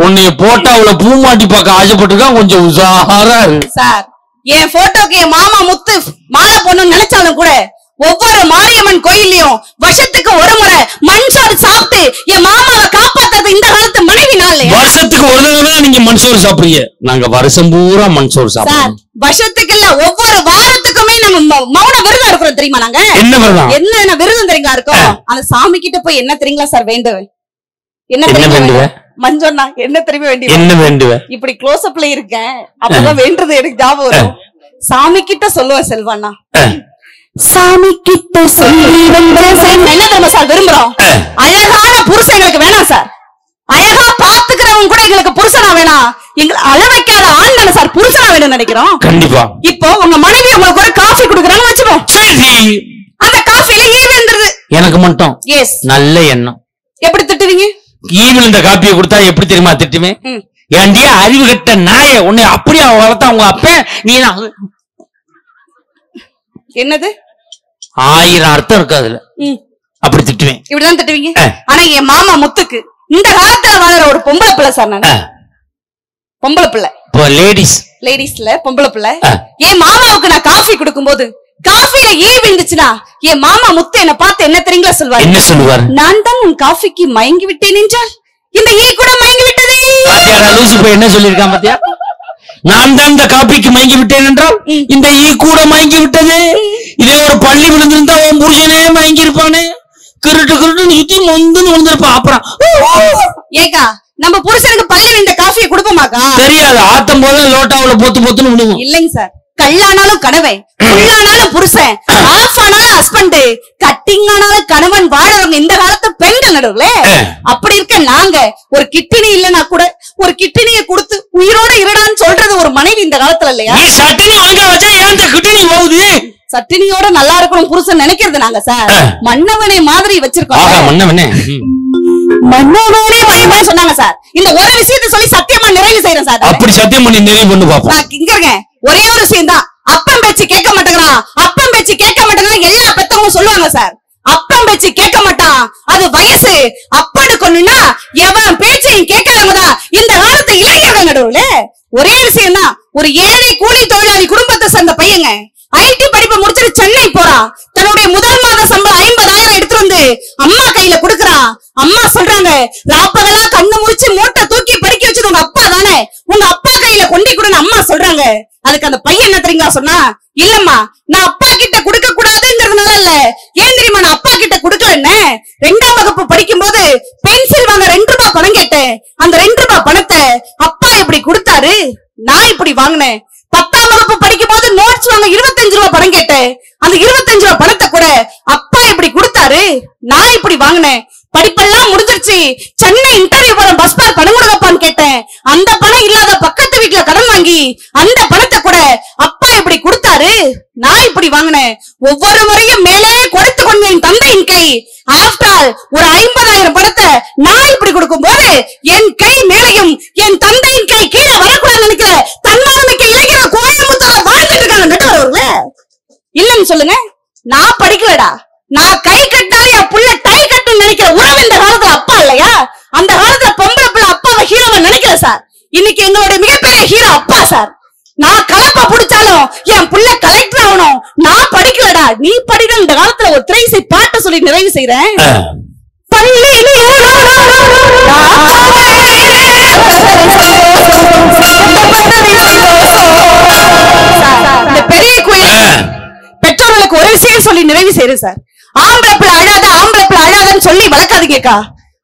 உன்னைய போட்டா அவளை பூ மாட்டி பார்க்க ஆசைப்பட்டிருக்கான், கொஞ்சம் உஷாரா இருக்கு சார். என் போட்டோக்கு என் மாமா முத்து மாலை போடணும்னு நினைச்சாலும் கூட ஒவ்வொரு மாரியம்மன் கோயிலையும் வருஷத்துக்கு ஒரு முறை மண் சோறு சாப்பிட்டு என் மாமாவை காப்பாத்துறது இந்த காலத்து மனைவி நாள். வருஷத்துக்கு ஒரு தடவை நீங்க மண் சோறு சாப்பிடுறீங்க, நாங்க வருஷம் பூரா மண் சோறு சாப்பிடுறோம். வருஷத்துக்கு இல்ல, ஒவ்வொரு வாரத்துக்குமே நம்ம மௌன விரதம் இருக்கிறோம் தெரியுமா? நாங்க என்ன விரதம்? என்ன விரதம் தெரியுங்களா இருக்கோம்? அந்த சாமி கிட்ட போய் என்ன தெரியுங்களா சார் வேண்டுவேன்? என்ன தெரியுமா மஞ்சோண்ணா? என்ன தெரியுமா வேண்டிய? என்ன வேண்டுவேன்? இப்படி க்ளோஸ் அப்ல இருக்கேன், அப்பதான் வேண்டது எனக்கு ஞாபகம் வரும். சாமி கிட்ட சொல்லுவேன் செல்வாண்ணா, சாமி கிட்ட சொல்லி வந்த என்ன தெரியுமா சார் விரும்புறோம்? அழகான புருஷங்களுக்கு வேணாம் சார், அழகா பாத்துக்கிறவங்க கூட எங்களுக்கு புருஷனா வேணாம், எங்களை அள வைக்காத ஆண் தானே சார் புருஷனா வேணும்னு நினைக்கிறோம். கண்டிப்பா. இப்போ உங்க மனைவி உங்களுக்கு ஒரு காஃபி குடுக்குறாங்கன்னு வச்சுப்போம், அந்த காஃபில ஈ விழுந்துருது. எனக்கு மட்டும் எஸ் நல்ல எண்ணம். எப்படி திட்டுவீங்க? ஈ விழுந்த காப்பியை கொடுத்தா எப்படி தெரியுமா திட்டுமே? ஏண்டிய அறிவு கட்ட நாய, உன்னை அப்படியே வளர்த்தா உங்க அப்ப நீ என்னது 1000 அர்த்தம் இருக்கு அதுல, அப்படி திட்டுவேன். இப்படிதான் திட்டுவீங்க. ஆனா என் மாமா முத்துக்கு இந்த காலத்துல வாழற ஒரு பொம்பளை பிள்ளை சார், நான் பொம்பளை பிள்ளை இப்போ லேடிஸ்ல பொம்பளை பிள்ளை. என் மாமாவுக்கு நான் காஃபி கொடுக்கும்போது காஃபில விழுந்துச்சுன்னா என் மாமா முத்து என்ன பார்த்து என்ன தெரியுங்களா சொல்வாரு? என்ன சொல்லுவார்? நான் தான் உன் காஃபிக்கு மயங்கி விட்டேன் என்றால் இந்த கூட மயங்கி விட்டதே. லூசு போய் என்ன சொல்லிருக்கான் பாத்தியா? நான் தான் இந்த காப்பிக்கு மயங்கி விட்டேன் என்றால் இந்த கூட மயங்கி விட்டது. இதே ஒரு பள்ளி விழுந்திருந்தா உன் புருஷனே மயங்கி இருப்பானே. கிருட்டு சுத்தி மொந்துன்னு விழுந்திருப்பான். அப்புறம் ஏக்கா நம்ம புருஷனுக்கு பள்ளி இந்த காஃபியை கொடுப்போமாக்கா? தெரியாது. ஆட்டம் போது லோட்டாவுல பொத்துன்னு விடுவோம். இல்லைங்க சார், கல்லானாலும் கணவன், புல்லானாலும் புருஷன், ஆஃப் ஆனாலும் ஹஸ்பண்ட், கட்டிங் ஆனாலும் கணவன் வாழறவங்க இந்த காலத்து பெண்கள் நடுவுல. அப்படி இருக்க நாங்க ஒரு கிட்னி இல்லைன்னா கூட ஒரு கிட்னியை கொடுத்து உயிரோட இருடான்னு சொல்றது ஒரு மனைவி இந்த காலத்துல இல்லையா? சட்டினி வாங்க வச்சா ஏன் கிட்னி போகுது? சட்டினியோட நல்லா இருக்கணும் புருஷன் நினைக்கிறது நாங்க சார். மன்னவனே மாதிரி வச்சிருக்கோம். மன்னவனே மன்னவனே சொன்னாங்க சார். இந்த ஒரு விஷயத்தை சொல்லி சத்தியமா நிறைவு செய்யறேன் சார். அப்படி சத்தியம் பண்ணி நிறைவு பண்ணு பாப்போம். நான் இங்க இருக்கேன். ஒரே ஒரு விஷயம் தான். அப்பம் பேச்சு கேட்க மாட்டேங்கிறான், அப்பம் பேச்சு கேட்க மாட்டேங்கிறான் எல்லா பெத்தவங்க சொல்லுவாங்க சார். அப்பம் பேச்சு கேட்க மாட்டான், அது வயசு. அப்பன்னு கொண்டுனா எவன் பேச்சையும் கேட்கலாமதான் இந்த காலத்து இளைஞர்கள் நடுவுல. ஒரே விஷயம் தான். ஒரு ஏழை கூலி தொழிலாளி குடும்பத்தை சேர்ந்த பையங்க ஐடி படிப்பை முடிச்சுட்டு சென்னை போறான். தன்னுடைய முதல் மாத சம்பளம் 50,000 எடுத்துட்டு வந்து அம்மா கையில குடுக்கறான். அம்மா சொல்றாங்க, ராப்பகலா கண்ணு முடிச்சு மூட்டை தூக்கி படிக்க வச்சது உங்க அப்பா தானே, உங்க அப்பா கையில கொண்டு கொடுன்னு அம்மா சொல்றாங்க. அதுக்கு அந்த பையன் என்ன தெரியுங்களா சொன்னா? இல்லம்மா, நான் அப்பா கிட்ட குடுக்க கூடாதுங்கிறதுனால இல்ல. ஏன் தெரியுமா நான் அப்பா கிட்ட குடுக்கலன்னு? 2ஆம் வகுப்பு படிக்கும் போது பென்சில் வாங்க 2 ரூபாய் பணம் கேட்டேன். அந்த 2 ரூபாய் பணத்தை அப்பா இப்படி கொடுத்தாரு, நான் இப்படி வாங்கினேன். 10ஆம் வகுப்பு படிக்கும் போது நோட்ஸ் வாங்க 25 ரூபாய் பணம் கேட்டேன். அந்த 25 ரூபாய் பணத்தை கூட அப்பா இப்படி கொடுத்தாரு, நான் இப்படி வாங்கினேன். படிப்பெல்லாம் முடிஞ்சிருச்சு, சென்னை இன்டர்வியூ போற பஸ் பார் பணம் கொடுக்கப்பான்னு கேட்டேன். அந்த பணம் இல்லாத பக்கத்து வீட்டுல கடன் வாங்கி அந்த பணத்தை கூட அப்பா இப்படி கொடுத்தாரு, நான் இப்படி வாங்கினேன். ஒவ்வொரு முறையும் மேலே கொடுத்து கொண்டு என் தந்தையின் கை. ஆஃப்டர் ஆல் ஒரு 50,000 பணத்தை நான் இப்படி கொடுக்கும் போது என் கை மேலையும் என் தந்தையின் கை கீழே வரக்கூடாது நினைக்கிற தன்மானமிக்க இளைஞர் கோயம்புத்தூர்ல வாழ்ந்துட்டு இருக்காங்க நடுவர்களே. இல்லன்னு சொல்லுங்க, நான் படிக்கலடா, நான் கை கட்டாலே என் புள்ள டை கட்டுன்னு நினைக்கிற உறவு இந்த காலத்துல அப்பா இல்லையா? அந்த காலத்துல பொம்பளை பிள்ளை அப்பாவை ஹீரோவை நினைக்கல சார். இன்னைக்கு எங்களுடைய மிகப்பெரிய ஹீரோ அப்பா சார். நான் கலப்பா புடிச்சாலும் என் புள்ள கலெக்டர் ஆகணும். நான் படிக்கலடா, நீ படிக்கணும். இந்த காலத்துல ஒரு திரைசை பாட்டை சொல்லி நிறைவு செய்றேன். இந்த பெரிய கோயில் பெற்றோர்களுக்கு ஒரு விஷயம் சொல்லி நிறைவு செய்றேன் சார். ஆம்பளை பிள்ளை அழாத, ஆம்பளை பிள்ளை அழாதன்னு சொல்லி வளர்க்காதீங்கக்கா.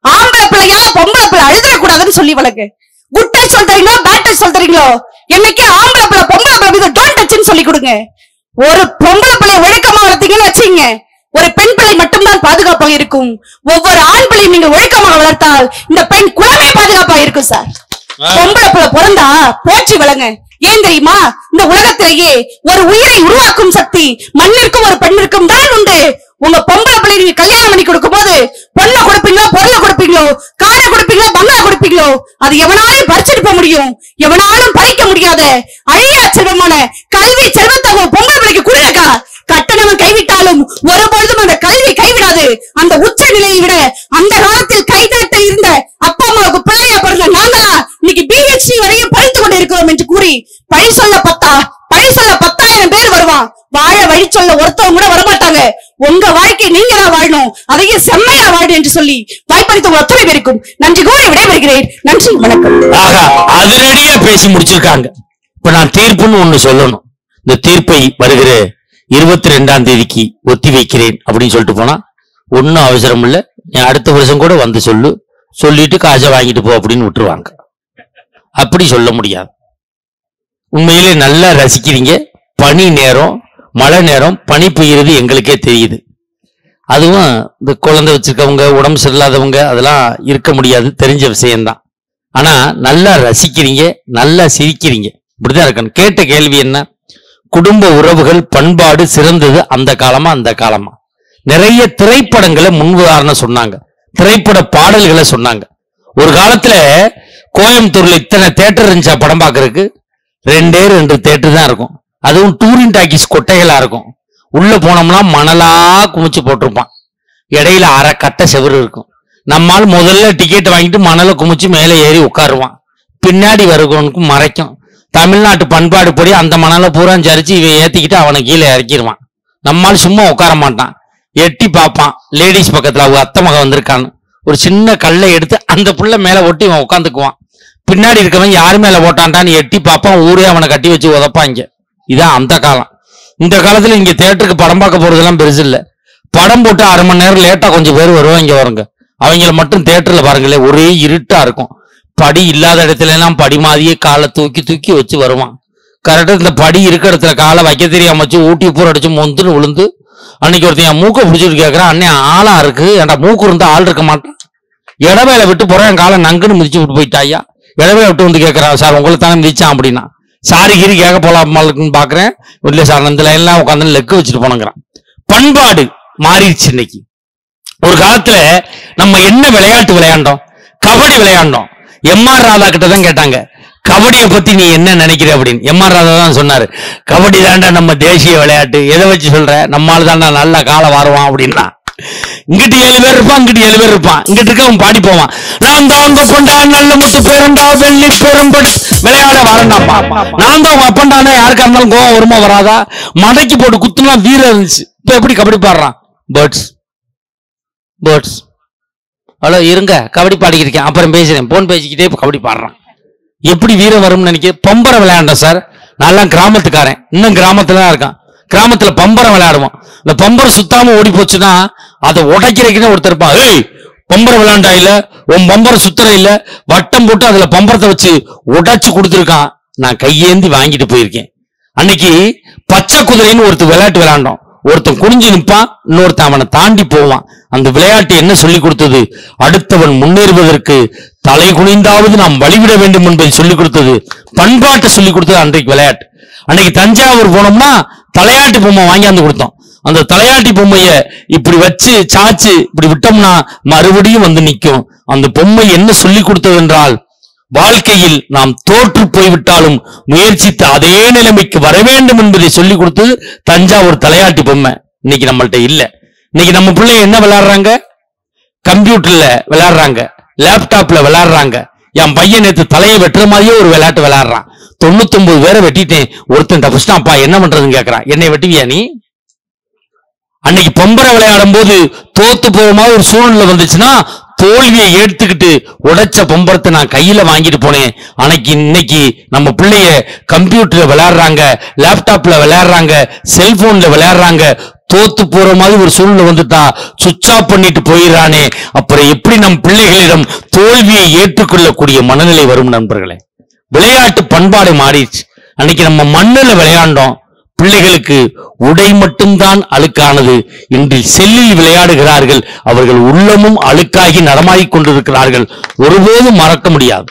ஆம்பளை பிள்ளையா பொம்பளை பிள்ளை அழுதக்கூடாதுன்னு சொல்லி வளர்க்கு. குட் டச் சொல்றீங்களோ பேட் டச் சொல்றீங்களோ, என்னைக்கு ஆம்பளை பிள்ளை பொம்பளை பிள்ளை டோன்ட் டச்னு சொல்லி கொடுங்க. ஒரு பொம்பளை பிள்ளை ஒழுக்கமா வளர்த்தீங்கன்னு வச்சுங்க, ஒரு பெண் பிள்ளை மட்டும்தான் பாதுகாப்பாக இருக்கும். ஒவ்வொரு ஆண் பிள்ளையும் நீங்க ஒழுக்கமாக வளர்த்தால் இந்த பெண் குலமே பாதுகாப்பாக இருக்கும் சார். பொம்பளை பிள்ளை பிறந்தா போச்சு வளங்க. ஏன் தெரியுமா? இந்த உலகத்திலேயே ஒரு உயிரை உருவாக்கும் சக்தி மண்ணிற்கும் ஒரு பெண்ணிற்கும் தான் உண்டு. உங்க பொம்பளை பிள்ளை நீங்க கல்யாணம் பண்ணி கொடுக்கும் போது பொண்ணை கொடுப்பீங்களோ, பொருளை கொடுப்பீங்களோ, காரை கொடுப்பீங்களோ, பங்களா கொடுப்பீங்களோ, அது எவனாலும் பறிச்சுட்டு போக முடியும், எவனாலும் பறிக்க முடியாத அழியா செல்வமான கல்வி செல்வத்தை பொம்பளை பிள்ளைக்கு கொடுக்கா. கட்டணம் கைவிட்டாலும் ஒருபொழுதும் அந்த கல்வி கைவிடாது. அந்த உச்ச நிலையை விட அந்த காலத்தில் கைதட்டல் இருந்த அப்பா அம்மாவுக்கு பிள்ளையா பிறந்த நாங்களா இன்னைக்கு PhD வரையும் படித்துக் கொண்டு இருக்கிறோம் என்று கூறி பழி சொல்ல 10,000 பேர் வருவான். வாழ வழி சொல்ல ஒருத்தவங்க கூட வரமாட்டாங்க. உங்க வாழ்க்கை நீங்க தான் வாழணும், அதையே செம்மையா வாழணும் என்று சொல்லி வாய்ப்பளித்த அத்தனை பேருக்கும் நன்றி கூறி விடைபெறுகிறேன். நன்றி, வணக்கம். அதிரடியா பேசி முடிச்சிருக்காங்க. இப்ப நான் தீர்ப்புன்னு ஒண்ணு சொல்லணும். இந்த தீர்ப்பை வருகிற 22ஆம் தேதிக்கு ஒத்தி வைக்கிறேன் அப்படின்னு சொல்லிட்டு போனா ஒன்னும் அவசரம் இல்ல, நீ அடுத்த வருஷம் கூட வந்து சொல்லிட்டு காசை வாங்கிட்டு போ அப்படின்னு விட்டுருவாங்க. அப்படி சொல்ல முடியாது. உண்மையிலே நல்லா ரசிக்கிறீங்க. பனி நேரம், மழை நேரம், பனி பெய்யுறது எங்களுக்கே தெரியுது. அதுவும் இந்த குழந்தை வச்சிருக்கவங்க, உடம்பு சரியில்லாதவங்க அதெல்லாம் இருக்க முடியாது, தெரிஞ்ச விஷயம்தான். ஆனா நல்லா ரசிக்கிறீங்க, நல்லா சிரிக்கிறீங்க. இப்படிதான் இருக்கணும். கேட்ட கேள்வி என்ன? குடும்ப உறவுகள் பண்பாடு சிறந்தது அந்த காலமா? நிறைய திரைப்படங்களை முன்னுதாரணம் சொன்னாங்க, திரைப்பட பாடல்களை சொன்னாங்க. ஒரு காலத்துல கோயம்புத்தூர்ல இத்தனை தேட்டர் இருந்துச்சா படம் பார்க்கறதுக்கு? 2 தேட்டர் தான் இருக்கும். அதுவும் டூரிங் டாக்கிஸ் கொட்டைகளா இருக்கும். உள்ள போனோம்னா மணலா குமிச்சு போட்டிருப்பான். இடையில அரை கட்ட செவரு இருக்கும். நம்மால் முதல்ல டிக்கெட் வாங்கிட்டு மணலை குமிச்சு மேலே ஏறி உட்காருவான். பின்னாடி வருவனுக்கு மறைக்கும். தமிழ்நாட்டு பண்பாடு படி அந்த மணலை பூரா சரிச்சு இவன் ஏத்திக்கிட்டு அவனை கீழே இறக்கிடுவான். நம்மால் சும்மா உட்கார மாட்டான், எட்டி பார்ப்பான். லேடிஸ் பக்கத்துல அவங்க அத்தை மகன் வந்திருக்கான்னு ஒரு சின்ன கல்லை எடுத்து அந்த புள்ள மேல ஒட்டி இவன் உட்காந்துக்குவான். பின்னாடி இருக்கவன் யாரு மேல போட்டான்டான்னு எட்டி பார்ப்பான். ஊரே அவனை கட்டி வச்சு உதப்பாங்க. இதான் அந்த காலம். இந்த காலத்துல இங்க தியேட்டருக்கு படம் பார்க்க போறதெல்லாம் பெருசு இல்ல. படம் போட்டு 1/2 மணி நேரம் லேட்டா கொஞ்சம் பேர் வருவாங்க வருங்க. அவங்கள மட்டும் தியேட்டர்ல பாருங்களேன், ஒரே இருட்டா இருக்கும். படி இல்லாத இடத்துல எல்லாம் படி மாதிரியே காலை தூக்கி தூக்கி வச்சு வருவான். கரெக்டா இந்த படி இருக்க இடத்துல காலை வைக்க தெரியாம வச்சு ஊட்டி பூரா அடிச்சு மொந்துன்னு விழுந்து. அன்னைக்கு ஒருத்தன் என் மூக்கை பிடிச்சிட்டு கேட்கறான், அண்ணே ஆளா இருக்கு, ஏன்டா மூக்கு இருந்தா ஆள் இருக்க மாட்டான். இடவேலை விட்டு போறேன், என் காலை நங்குன்னு மிதிச்சு விட்டு போயிட்டாயா. இடவேலை விட்டு வந்து கேட்கறான், சார் உங்களை தானே மிதிச்சான் அப்படின்னா. சாரி கீரி கேட்க போலாமான்னு பாக்குறேன். இல்ல சார் இந்த லைன்லாம் உட்காந்து லெக்கு வச்சுட்டு போனங்கிறான். பண்பாடு மாறிடுச்சு. இன்னைக்கு ஒரு காலத்துல நம்ம என்ன விளையாட்டு விளையாண்டோம்? கபடி விளையாண்டோம். எம்.ஆர். ராதா கிட்ட தான் கேட்டாங்க, கபடியை பத்தி நீ என்ன நினைக்கிற அப்படின்னு. எம்.ஆர். ராதா தான் சொன்னாரு, கபடி தாண்டா நம்ம தேசிய விளையாட்டு. எதை வச்சு சொல்ற? நம்மால் தாண்டா நல்ல காலம் வருவான் அப்படின்னா. இங்கிட்டு 7 பேர் இருப்பான், இங்கிட்டு 7 பேர் இருப்பான். இங்கிட்டு இருக்க அவன் பாடி போவான், நான் தான் உங்க அப்பண்டா நல்ல முத்து பேரண்டா வெள்ளி பெரும்படி விளையாட வரண்டாப்பா. நான் தான் உங்க அப்பண்டானா யாருக்கா இருந்தாலும் கோவம் வருமா வராதா? மடக்கி போட்டு குத்துனா வீரம் இருந்துச்சு. இப்ப எப்படி கபடி பாடுறான்? Birds birds. அவ்வளோ இருங்க, கபடி பாடிக்கிருக்கேன், அப்புறம் பேசுறேன், போன் பேசிக்கிட்டே இப்ப கபடி பாடுறான். எப்படி வீரம் வரும்னு நினைக்க? பம்பரை விளையாண்டோம் சார். நான் கிராமத்துக்காரன், இன்னும் கிராமத்துல தான் இருக்கான். கிராமத்துல பம்பரை விளையாடுவோம். இந்த பம்பரை சுத்தாம ஓடி போச்சுன்னா அதை உடைக்கிறதுக்குன்னு ஒருத்தர் இருப்பான். ஏய் பம்பரை விளையாண்டா இல்ல, உன் பம்பரை சுத்தர இல்ல, வட்டம் போட்டு அதுல பம்பரத்தை வச்சு உடைச்சு கொடுத்துருக்கான். நான் கையேந்தி வாங்கிட்டு போயிருக்கேன். அன்னைக்கு பச்சை குதிரைன்னு ஒருத்தர் விளையாட்டு விளையாண்டோம். ஒருத்தன் குனிஞ்சு நிற்பான், இன்னொருத்தன் அவனை தாண்டி போவான். அந்த விளையாட்டு என்ன சொல்லி கொடுத்தது? அடுத்தவன் முன்னேறுவதற்கு தலை குனிந்தாவது நாம் வழிவிட வேண்டும் என்பதை சொல்லிக் கொடுத்தது. பண்பாட்டை சொல்லிக் கொடுத்தது அன்றைக்கு விளையாட்டு. அன்னைக்கு தஞ்சாவூர் போனோம்னா தலையாட்டி பொம்மை வாங்கியாந்து கொடுத்தோம். அந்த தலையாட்டி பொம்மைய இப்படி வச்சு சாச்சு இப்படி விட்டோம்னா மறுபடியும் வந்து நிற்கும். அந்த பொம்மை என்ன சொல்லி கொடுத்தது என்றால், வாழ்க்கையில் நாம் தோற்று போய்விட்டாலும் முயற்சித்து அதே நிலைமைக்கு வர வேண்டும் என்பதை சொல்லிக் கொடுத்தது தஞ்சாவூர் தலையாட்டி பொம்மை. இன்னைக்கு நம்மள்ட்ட இல்ல. இன்னைக்கு நம்ம பிள்ளைங்க என்ன விளையாடுறாங்க? கம்ப்யூட்டர்ல விளையாடுறாங்க, லேப்டாப்ல விளையாடுறாங்க. என் பையன் நேற்று தலையை வெட்டுற மாதிரியே ஒரு விளையாட்டு விளையாடுறான். 99 பேரை வெட்டிட்டேன், ஒருத்தன் தப்புஸ்டாப்பா என்ன பண்றதுன்னு கேட்கறான். என்னை வெட்டுவியா நீ? அன்னைக்கு பம்பரை விளையாடும் போது தோத்து போற மாதிரி ஒரு சூழ்நிலை வந்துச்சுன்னா தோல்வியை எடுத்துக்கிட்டு உடைச்ச பம்பரத்தை நான் கையில வாங்கிட்டு போனேன். இன்னைக்கு நம்ம பிள்ளைய கம்ப்யூட்டர்ல விளையாடுறாங்க, லேப்டாப்ல விளையாடுறாங்க, செல்போன்ல விளையாடுறாங்க. தோத்து போற மாதிரி ஒரு சூழ்நிலை வந்துட்டா சுவிட்ச் ஆஃப் பண்ணிட்டு போயிடறானே, அப்புறம் எப்படி நம் பிள்ளைகளிடம் தோல்வியை ஏற்றுக்கொள்ளக்கூடிய மனநிலை வரும்? நண்பர்களே, விளையாட்டு பண்பாடு மாறிடுச்சு. அன்னைக்கு நம்ம மண்ணுல விளையாண்டோம். பிள்ளைகளுக்கு உடை மட்டும்தான் அழுக்கானது. இன்று செல்லில் விளையாடுகிறார்கள். அவர்கள் உள்ளமும் அழுக்காகி நடமாடிக் கொண்டிருக்கிறார்கள். ஒருபோதும் மறக்க முடியாது.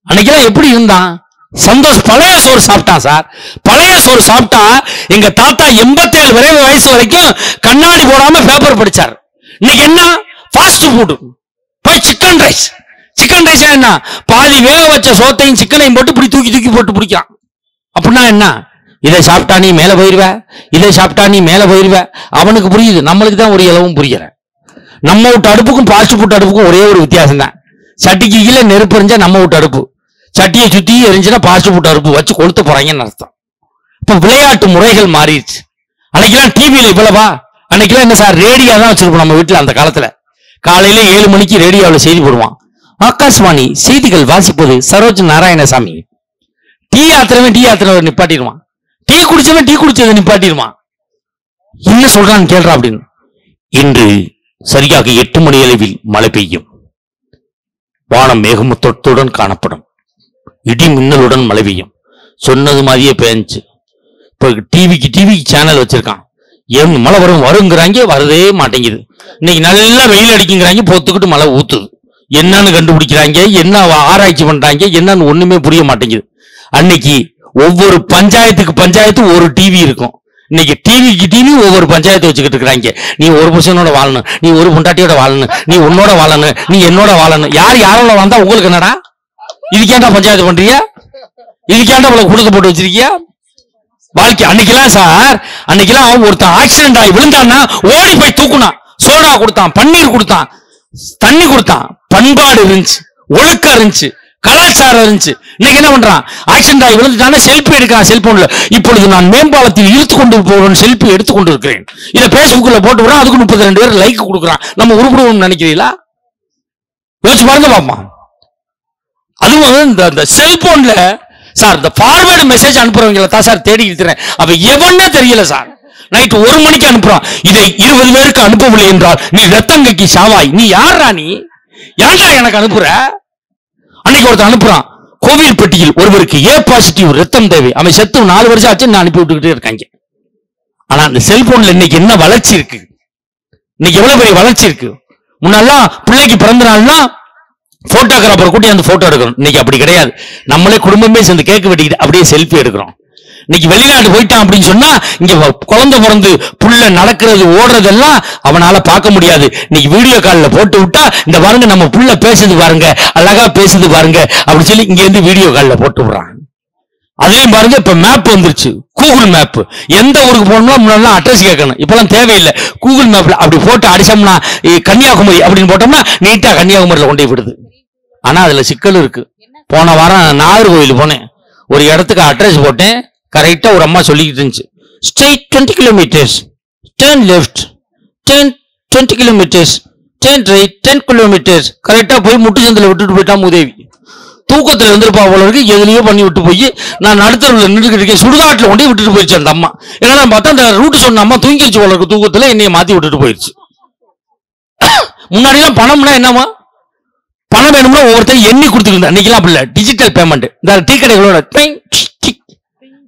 அன்னைக்கெல்லாம் எப்படி இருந்தான்? சந்தோஷம். பழைய சோறு சாப்பிட்டான் சார். பழைய சோறு சாப்பிட்டா எங்க தாத்தா 87 வயசு வரைக்கும் கண்ணாடி போடாம பேப்பர் படிச்சார். இன்னைக்கு என்ன? Fast food. போய் சிக்கன் ரைஸ். சிக்கன் ரைஸ் என்ன? பாதி வேக வச்ச சோத்தையும் சிக்கனையும் போட்டு இப்படி தூக்கி தூக்கி போட்டு பிடிக்கான். அப்படின்னா என்ன? இதை சாப்பிட்டா நீ மேல போயிருவ, இதை சாப்பிட்டா நீ மேல போயிருவ. அவனுக்கு புரியுது, நம்மளுக்கு தான் ஒரு இளவும் புரியற. நம்ம வீட்டு அடுப்புக்கும் ஃபாஸ்ட் ஃபுட் அடுப்புக்கும் ஒரே ஒரு வித்தியாசம் தான். சட்டிக்கு கீழே நெருப்பு எரிஞ்சா நம்ம வீட்டு அடுப்பு, சட்டியை சுத்தி எரிஞ்சுன்னா ஃபாஸ்ட் ஃபுட் அடுப்பு வச்சு கொளுத்த போறாங்கன்னு அர்த்தம். இப்ப விளையாட்டு முறைகள் மாறிடுச்சு. அன்னைக்கெல்லாம் டிவியில இவ்வளவா? அன்னைக்கெல்லாம் என்ன சார், ரேடியோ தான் வச்சிருப்போம் நம்ம வீட்டுல. அந்த காலத்துல காலையில 7 மணிக்கு ரேடியோவில் செய்தி போடுவான். ஆகாஷ்வாணி செய்திகள் வாசிப்பது சரோஜ் நாராயணசாமி. டீ ஆத்திரவன் நிப்பாட்டிடுவான். டீ குடிச்சவன் டீ குடிச்சதை நிப்பாட்டிடுவான். என்ன சொல்றான்னு கேள்றா அப்படின்னு. இன்று சரியாக 8 மணி அளவில் மழை பெய்யும். வானம் மேகமூட்டத்துடன் காணப்படும். இடி மின்னலுடன் மழை பெய்யும். சொன்னது மாதிரியே பெய்ஞ்சு. இப்ப டிவிக்கு சேனல் வச்சிருக்கான். ஏன் மழை வருங்கிறாங்க, வரதே மாட்டேங்குது. இன்னைக்கு நல்லா வெயில் அடிக்குங்கிறாங்க, பொத்துக்கிட்டு மழை ஊத்துது. என்னன்னு கண்டுபிடிக்கிறாங்க, என்ன ஆராய்ச்சி பண்றாங்க, என்னன்னு ஒண்ணுமே புரிய மாட்டேங்குது. அன்னைக்கு ஒவ்வொரு பஞ்சாயத்து ஒரு டிவி இருக்கும். இன்னைக்கு டிவி ஒவ்வொரு பஞ்சாயத்து வச்சுக்கிட்டு இருக்கிறாங்க. நீ ஒரு புருஷனோட வாழணும், நீ ஒரு பொண்டாட்டியோட வாழணும், நீ உன்னோட வாழணும், நீ என்னோட வாழணும். யாரோட வாழ்ந்தா உங்களுக்கு என்னடா? இதுக்கேண்டா பஞ்சாயத்து பண்றீங்க? இதுக்கேண்டா உங்களுக்கு கொடுக்க போட்டு வச்சிருக்கியா வாழ்க்கை? அன்னைக்கெல்லாம் சார், அன்னைக்கெல்லாம் ஒருத்தன் ஆக்சிடென்ட் ஆகி விழுந்தான்னா ஓடி போய் தூக்குனான். சோடா கொடுத்தான், பன்னீர் கொடுத்தான், தண்ணி கொடுத்தான். பண்பாடு இருந்துச்சு, ஒழுக்கம் இருந்துச்சு. கலாச்சாரம் இருந்துச்சு. இன்னைக்கு என்ன பண்றான், ஆக்சிடென்ட் ஆகி விழுந்துட்டான செல்ஃபி எடுக்கிறான் செல்போன்ல. இப்பொழுது நான் மேம்பாலத்தில் இழுத்து கொண்டு போகிறேன், செல்ஃபி எடுத்துக்கொண்டு இருக்கிறேன், இதை பேஸ்புக்ல போட்டு விடுறான், அதுக்கு 32 பேர் லைக் கொடுக்குறான். நம்ம உருப்படுவோம் நினைக்கிறீங்களா? யோசிச்சு பாருங்க பாப்பா. அதுவும் இந்த செல்போன்ல சார் இந்த ஃபார்வேர்டு மெசேஜ் அனுப்புறவங்களை தான் சார் தேடி இருக்கிறேன். அவ எவனே தெரியல சார். நைட்டு 1 மணிக்கு அனுப்புறான், இதை 20 பேருக்கு அனுப்பவில்லை என்றால் நீ ரத்தங்கைக்கு சாவாய். நீ யாரா, நீ ஏன்டா எனக்கு அனுப்புற? அன்னைக்கு ஒருத்தர் அனுப்புறான், கோவில்பட்டியில் ஒருவருக்கு ஏ பாசிட்டிவ் ரத்தம் தேவை, அவன் செத்து 4 வருஷம் ஆச்சு, நான் அனுப்பி விட்டுக்கிட்டே இருக்காங்க. ஆனா அந்த செல்போன்ல இன்னைக்கு என்ன வளர்ச்சி இருக்கு, இன்னைக்கு எவ்வளவு பெரிய வளர்ச்சி இருக்கு. முன்னெல்லாம் பிள்ளைக்கு பிறந்த நாள்னா போட்டோகிராஃபர் கூட்டி அந்த போட்டோ எடுக்கணும். இன்னைக்கு அப்படி கிடையாது. நம்மளே குடும்பமே சேர்ந்து கேக்கு வெட்டிக்கிட்டு அப்படியே செல்ஃபி எடுக்கிறோம். இன்னைக்கு வெளிநாட்டு போயிட்டான் அப்படின்னு சொன்னா இங்க குழந்தை பிறந்து புள்ள நடக்கிறது ஓடுறதெல்லாம் அவனால பார்க்க முடியாது. இன்னைக்கு வீடியோ கால்ல போட்டு விட்டா இந்த பாருங்க நம்ம புள்ள பேசுது பாருங்க, அழகா பேசுது பாருங்க அப்படி சொல்லி இங்க இருந்து வீடியோ கால்ல போட்டு விடுறான். அதையும் பாருங்க, இப்ப மேப் வந்துருச்சு, கூகுள் மேப். எந்த ஊருக்கு போகணும்னா முன்னாடி அட்ரஸ் கேட்கணும், இப்பெல்லாம் தேவையில்லை. கூகுள் மேப்ல அப்படி போட்டு அடிச்சோம்னா கன்னியாகுமரி அப்படின்னு போட்டோம்னா நீட்டா கன்னியாகுமரியில கொண்டு விடுது. ஆனா அதுல சிக்கல் இருக்கு. போன வாரம் நாகர்கோவில் போனேன், ஒரு இடத்துக்கு அட்ரஸ் போட்டேன், கரெக்டா ஒரு அம்மா சொல்லிக்கிட்டு இருந்துச்சு, straight 20 kilometers, turn left, turn 20 kilometers, turn right 10 kilometers. கரெக்டா போய் முட்டு சந்தில விட்டுட்டு போயிட்டா உதவி. தூக்கத்துல இருந்திருப்பா போல இருக்கு, எதுலயோ பண்ணி விட்டு போய் நான் நடுத்தரவுல நின்றுக்கிட்டு இருக்கேன், சுடுகாட்டுல கொண்டு விட்டுட்டு போயிடுச்சு அந்த அம்மா. என்னன்னா பார்த்தா அந்த ரூட் சொன்ன அம்மா தூங்கிடுச்சு போல இருக்கு, தூக்கத்துல என்னைய மாத்தி விட்டுட்டு போயிடுச்சு. முன்னாடி எல்லாம் பணம்னா என்னமா, பணம் வேணும்னா ஒவ்வொருத்தரும் எண்ணி கொடுத்துருந்தா, இன்னைக்கெல்லாம் அப்படி இல்லை, டிஜிட்டல் பேமெண்ட். இந்த டீ கடைகளோட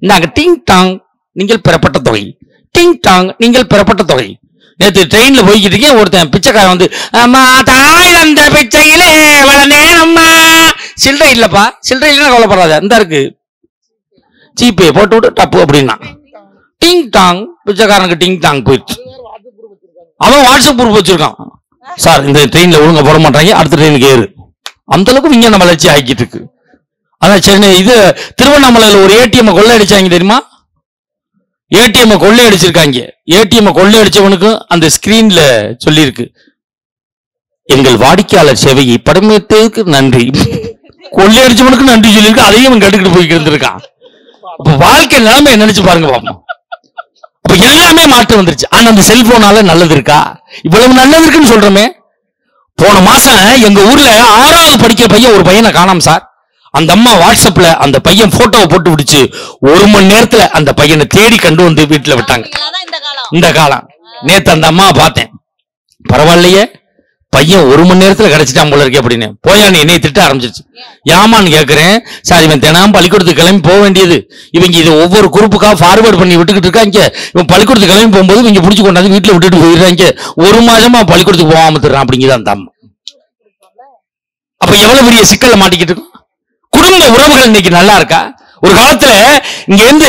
நாங்க டிங் டாங் நீங்கள் பெறப்பட்ட தொகை, டிங் டாங் நீங்கள் பெறப்பட்ட தொகை. நேற்று ட்ரெயின்ல போய்கிட்டு இருக்கேன், ஒருத்தன் பிச்சைக்காரன் வந்து தாய் அந்த பிச்சையிலே வளர்ந்தேனம்மா, சில்லறை இல்லப்பா, சில்லறை இல்லைன்னா கவலைப்படாத, இந்த இருக்கு ஜிபே போட்டு விட்டு டப்பு அப்படின்னா டிங் டாங், பிச்சைக்காரனுக்கு டிங் டாங் போயிடுச்சு. அவன் வாட்ஸ்அப் குரூப் வச்சிருக்கான், சார் இந்த ட்ரெயின்ல ஒழுங்கா போட மாட்டாங்க, அடுத்த ட்ரெயினுக்கு ஏறு. அந்த அளவுக்கு விஞ்ஞான வளர்ச்சி ஆகிட்டு இருக்கு. அதான் சென்னை இது திருவண்ணாமலையில ஒரு ஏடிஎம் கொள்ளை அடிச்சாங்க தெரியுமா? ஏடிஎம் கொள்ளை அடிச்சிருக்காங்க. ஏடிஎம் கொள்ளை அடிச்சவனுக்கு அந்த ஸ்கிரீன்ல சொல்லியிருக்கு, எங்கள் வாடிக்கையாளர் சேவையை படமேற்றதுக்கு நன்றி. கொள்ளை அடிச்சவனுக்கு நன்றி சொல்லியிருக்கு, அதையும் அவன் கட்டுக்கிட்டு போய் இருந்திருக்கான். அப்ப வாழ்க்கை நிலைமை நினைச்சு பாருங்க பாப்போம். அப்ப எல்லாமே மாற்றம் வந்துருச்சு. ஆனா அந்த செல்போனால நல்லது இருக்கா? இவ்வளவு நல்லது இருக்குன்னு சொல்றோமே. போன மாசம் எங்க ஊர்ல 6வது படிக்கிற பையன் ஒரு பையனை காணாம சார். அந்த அம்மா வாட்ஸ்அப்ல அந்த பையன் போட்டோவை போட்டு விடுச்சு. 1 மணி நேரத்துல அந்த பையனை தேடி கண்டு வந்து வீட்டுல விட்டாங்க. இந்த காலம் நேத்து அந்த அம்மா பார்த்தேன், பரவாயில்லையே பையன் 1 மணி நேரத்துல கிடைச்சிட்டான் போல இருக்கே அப்படின்னு. போயான்னு என்னைய திட்ட ஆரம்பிச்சிருச்சு. ஏமான்னு கேட்கிறேன், சார் இவன் தினம் பள்ளிக்கூடத்துக்கு கிளம்பி போக வேண்டியது, இவங்க இதை ஒவ்வொரு குரூப்புக்கா ஃபார்வர்ட் பண்ணி விட்டுக்கிட்டு இருக்காங்க. இவன் பள்ளிக்கூடத்துக்கு கிளம்பி போகும்போது இவங்க பிடிச்சி கொண்டாந்து வீட்டுல விட்டுட்டு போயிடுறாங்க. 1 மாசமா பள்ளிக்கூடத்துக்கு போகாம தர்றான் அப்படிங்கிறது அந்த அம்மா. அப்ப எவ்வளவு பெரிய சிக்கல்ல மாட்டிக்கிட்டு இருக்கும். குடும்ப உறவுகள் இன்னைக்கு நல்லா இருக்கா? ஒரு காலத்துல இங்க இருந்து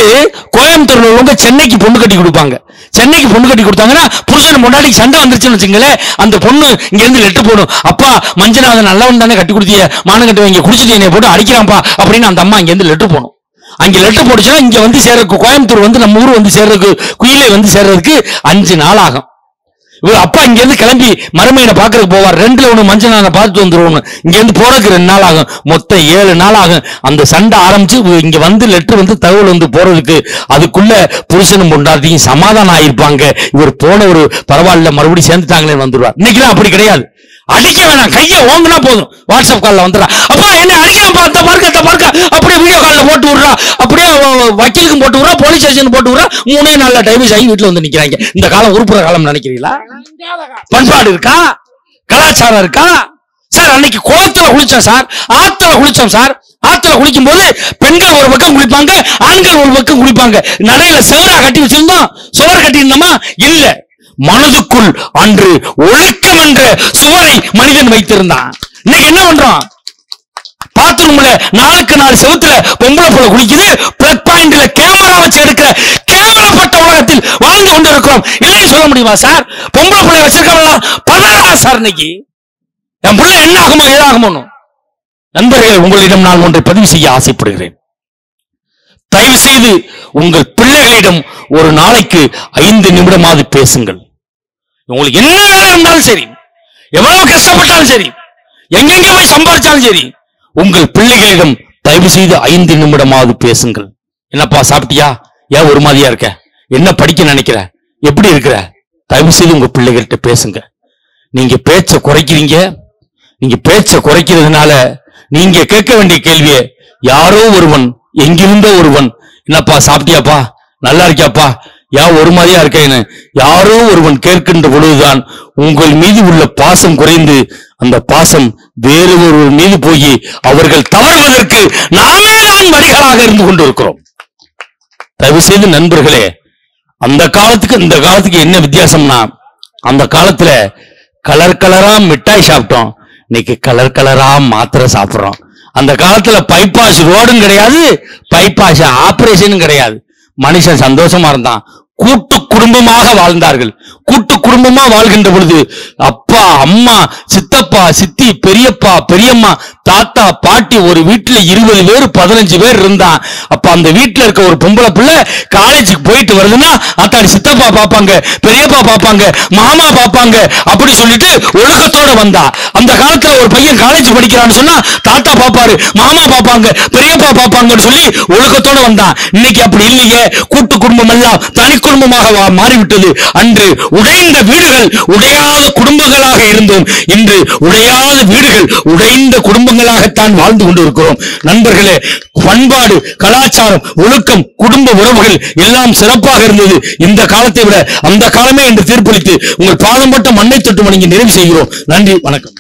கோயம்புத்தூர்ல உள்ளவங்க சென்னைக்கு பொண்ணு கட்டி கொடுப்பாங்க. சென்னைக்கு பொண்ணு கட்டி கொடுத்தாங்கன்னா புருஷன் முன்னாடி சண்டை வந்துருச்சுன்னு வச்சுங்களேன், அந்த பொண்ணு இங்க இருந்து லெட்டர் போடும், அப்பா மஞ்சநாதன் நல்லவன் தானே கட்டி கொடுத்திய, மானங்கட்டு இங்க குடிச்சிட்டு என்னை போட்டு அடிக்கிறான்ப்பா அப்படின்னு அந்த அம்மா இங்க இருந்து லெட்டர் போடும். அங்க லெட்டர் போடுச்சுன்னா இங்க வந்து சேர்றதுக்கு, கோயம்புத்தூர் வந்து நம்ம ஊர் வந்து சேர்றதுக்கு, குயிலை வந்து சேர்றதுக்கு 5 நாள் ஆகும். இவர் அப்பா இங்க இருந்து கிளம்பி மருமையினை பாக்குறதுக்கு போவார், 2ல 1 மஞ்சள் பார்த்துட்டு வந்துருவோம். இங்க இருந்து போறதுக்கு 2 நாள் ஆகும், மொத்தம் 7 நாள் ஆகும். அந்த சண்டை ஆரம்பிச்சு இங்க வந்து லெட்டர் வந்து தகவல் வந்து போறதுக்கு அதுக்குள்ள புருஷனும் பொண்டாட்டியும் சமாதானம் ஆயிருப்பாங்க. இவர் போன ஒரு பரவாயில்ல மறுபடியும் சேர்ந்துட்டாங்களேன்னு வந்துருவார். இன்னைக்கு அப்படி கிடையாது. அடிக்க வேணாம், கையை ஓங்கினா போதும், வாட்ஸ்அப் கால்ல வந்துடுறா, அப்பா என்ன அடிக்கலாம் பார்த்த பார்க்க அப்படியே வீடியோ கால்ல போட்டு விடுறா, அப்படியே வக்கீலுக்கும் போட்டு விடுறா, போலீஸ் ஸ்டேஷன் போட்டு விடுறா. 3 நாள்ல டைவர்ஸ் ஆகி வீட்டுல வந்து நிக்கிறாங்க. இந்த காலம் உருப்புற காலம் நினைக்கிறீங்களா? பண்பாடு இருக்கா? கலாச்சாரம் இருக்கா? சார் அன்னைக்கு குளத்துல குளிச்சோம் சார், ஆத்துல குளிச்சோம் சார். ஆத்துல குளிக்கும் போது பெண்கள் ஒரு பக்கம் குளிப்பாங்க, ஆண்கள் ஒரு பக்கம் குளிப்பாங்க. நடையில செவரா கட்டி வச்சிருந்தோம், சுவர் கட்டி இருந்தோமா? இல்ல, மனதுக்குள் அன்று ஒழுக்கம் என்ற சுவரை மனிதன் வைத்திருந்தான். இன்னைக்கு என்ன பண்றோம்? பாத்ரூம்ல 4க்கு 4 செவுத்துல பொம்பளை போல குளிக்குது, பிளக் பாயிண்ட்ல கேமரா வச்சு எடுக்கிற கேவலப்பட்ட உலகத்தில் வாழ்ந்து கொண்டு இருக்கிறோம். இல்லைன்னு சொல்ல முடியுமா சார்? பொம்பளை பிள்ளை வச்சிருக்கலாம் பதறா சார். இன்னைக்கு என் பிள்ளை என்ன ஆகுமோ ஏதாகுமோ. நண்பர்களே, உங்களிடம் நான் ஒன்றை பதிவு செய்ய ஆசைப்படுகிறேன். தயவு செய்து உங்கள் பிள்ளைகளிடம் ஒரு நாளைக்கு 5 நிமிடமாவது பேசுங்கள். உங்களுக்கு என்ன வேலை இருந்தாலும் சரி, எவ்வளவு கஷ்டப்பட்டாலும் சரி, எங்கெங்க போய் சம்பாதிச்சாலும் சரி, உங்கள் பிள்ளைகளிடம் தயவு செய்து 5 நிமிடமாவது பேசுங்கள். என்னப்பா சாப்பிட்டியா? ஏன் ஒரு மாதிரியா இருக்க? என்ன படிக்க நினைக்கிற? எப்படி இருக்கிற? தயவு செய்து உங்க பிள்ளைகள்கிட்ட பேசுங்க. நீங்க பேச்ச குறைக்கிறீங்க. நீங்க பேச்ச குறைக்கிறதுனால நீங்க கேட்க வேண்டிய கேள்வியை யாரோ ஒருவன், எங்கிருந்தோ ஒருவன், என்னப்பா சாப்பிட்டியாப்பா, நல்லா இருக்கியாப்பா, ஏன் ஒரு மாதிரியா இருக்கேன்னு யாரோ ஒருவன் கேட்கின்ற பொழுதுதான் உங்கள் மீது உள்ள பாசம் குறைந்து அந்த பாசம் வேறு ஒருவர் மீது போய் அவர்கள் தவறுவதற்கு நாமே தான் வழிகளாக இருந்து கொண்டிருக்கிறோம். தயவு செய்து நண்பர்களே, அந்த காலத்துக்கு இந்த காலத்துக்கு என்ன வித்தியாசம்னா, அந்த காலத்துல கலர் கலரா மிட்டாய் சாப்பிட்டோம், இன்னைக்கு கலர் கலரா மாத்திரை சாப்பிடுறோம். அந்த காலத்துல பைபாஸ் ரோடும் கிடையாது, பைபாஸ் ஆபரேஷனும் கிடையாது. மனுஷன் சந்தோஷமா இருந்தான், கூட்டு குடும்பமாக வாழ்ந்தார்கள். கூட்டு குடும்பமா வாழ்கின்ற பொழுது அப்பா, அம்மா, சித்தப்பா, சித்தி, பெரியப்பா, பெரியம்மா, தாத்தா, பாட்டி, ஒரு வீட்டுல 20 பேர் 15 பேர் இருந்தா, அப்ப அந்த வீட்டுல இருக்க ஒரு பொம்பளை பிள்ளை காலேஜுக்கு போயிட்டு வருதுன்னா அத்தாடி சித்தப்பா பாப்பாங்க, பெரியப்பா பாப்பாங்க, மாமா பாப்பாங்க, அப்படி சொல்லிட்டு ஒழுக்கத்தோட வந்தா. அந்த காலத்துல ஒரு பையன் காலேஜ் படிக்கிறான்னு சொன்னா தாத்தா பாப்பாரு, மாமா பாப்பாங்க, பெரியப்பா பாப்பாங்கன்னு சொல்லி ஒழுக்கத்தோட வந்தான். இன்னைக்கு அப்படி இல்லையே. கூட்டு குடும்பம் எல்லாம் தனி குடும்பமாக மாறிவிட்டது. அன்று உடைந்த வீடுகள் உடையாத குடும்பங்களாக இருந்தோம். இன்று உடையாத வீடுகள் உடைந்த குடும்பங்களாகத்தான் வாழ்ந்து கொண்டிருக்கிறோம். நண்பர்களே, பண்பாடு, கலாச்சாரம், ஒழுக்கம், குடும்ப உறவுகள் எல்லாம் சிறப்பாக இருந்தது. இந்த காலத்தை விட அந்த காலமே என்று தீர்ப்பளித்து உங்கள் பாதம் பட்ட மண்ணை தொட்டு வணங்கி நிறைவு செய்கிறோம். நன்றி, வணக்கம்.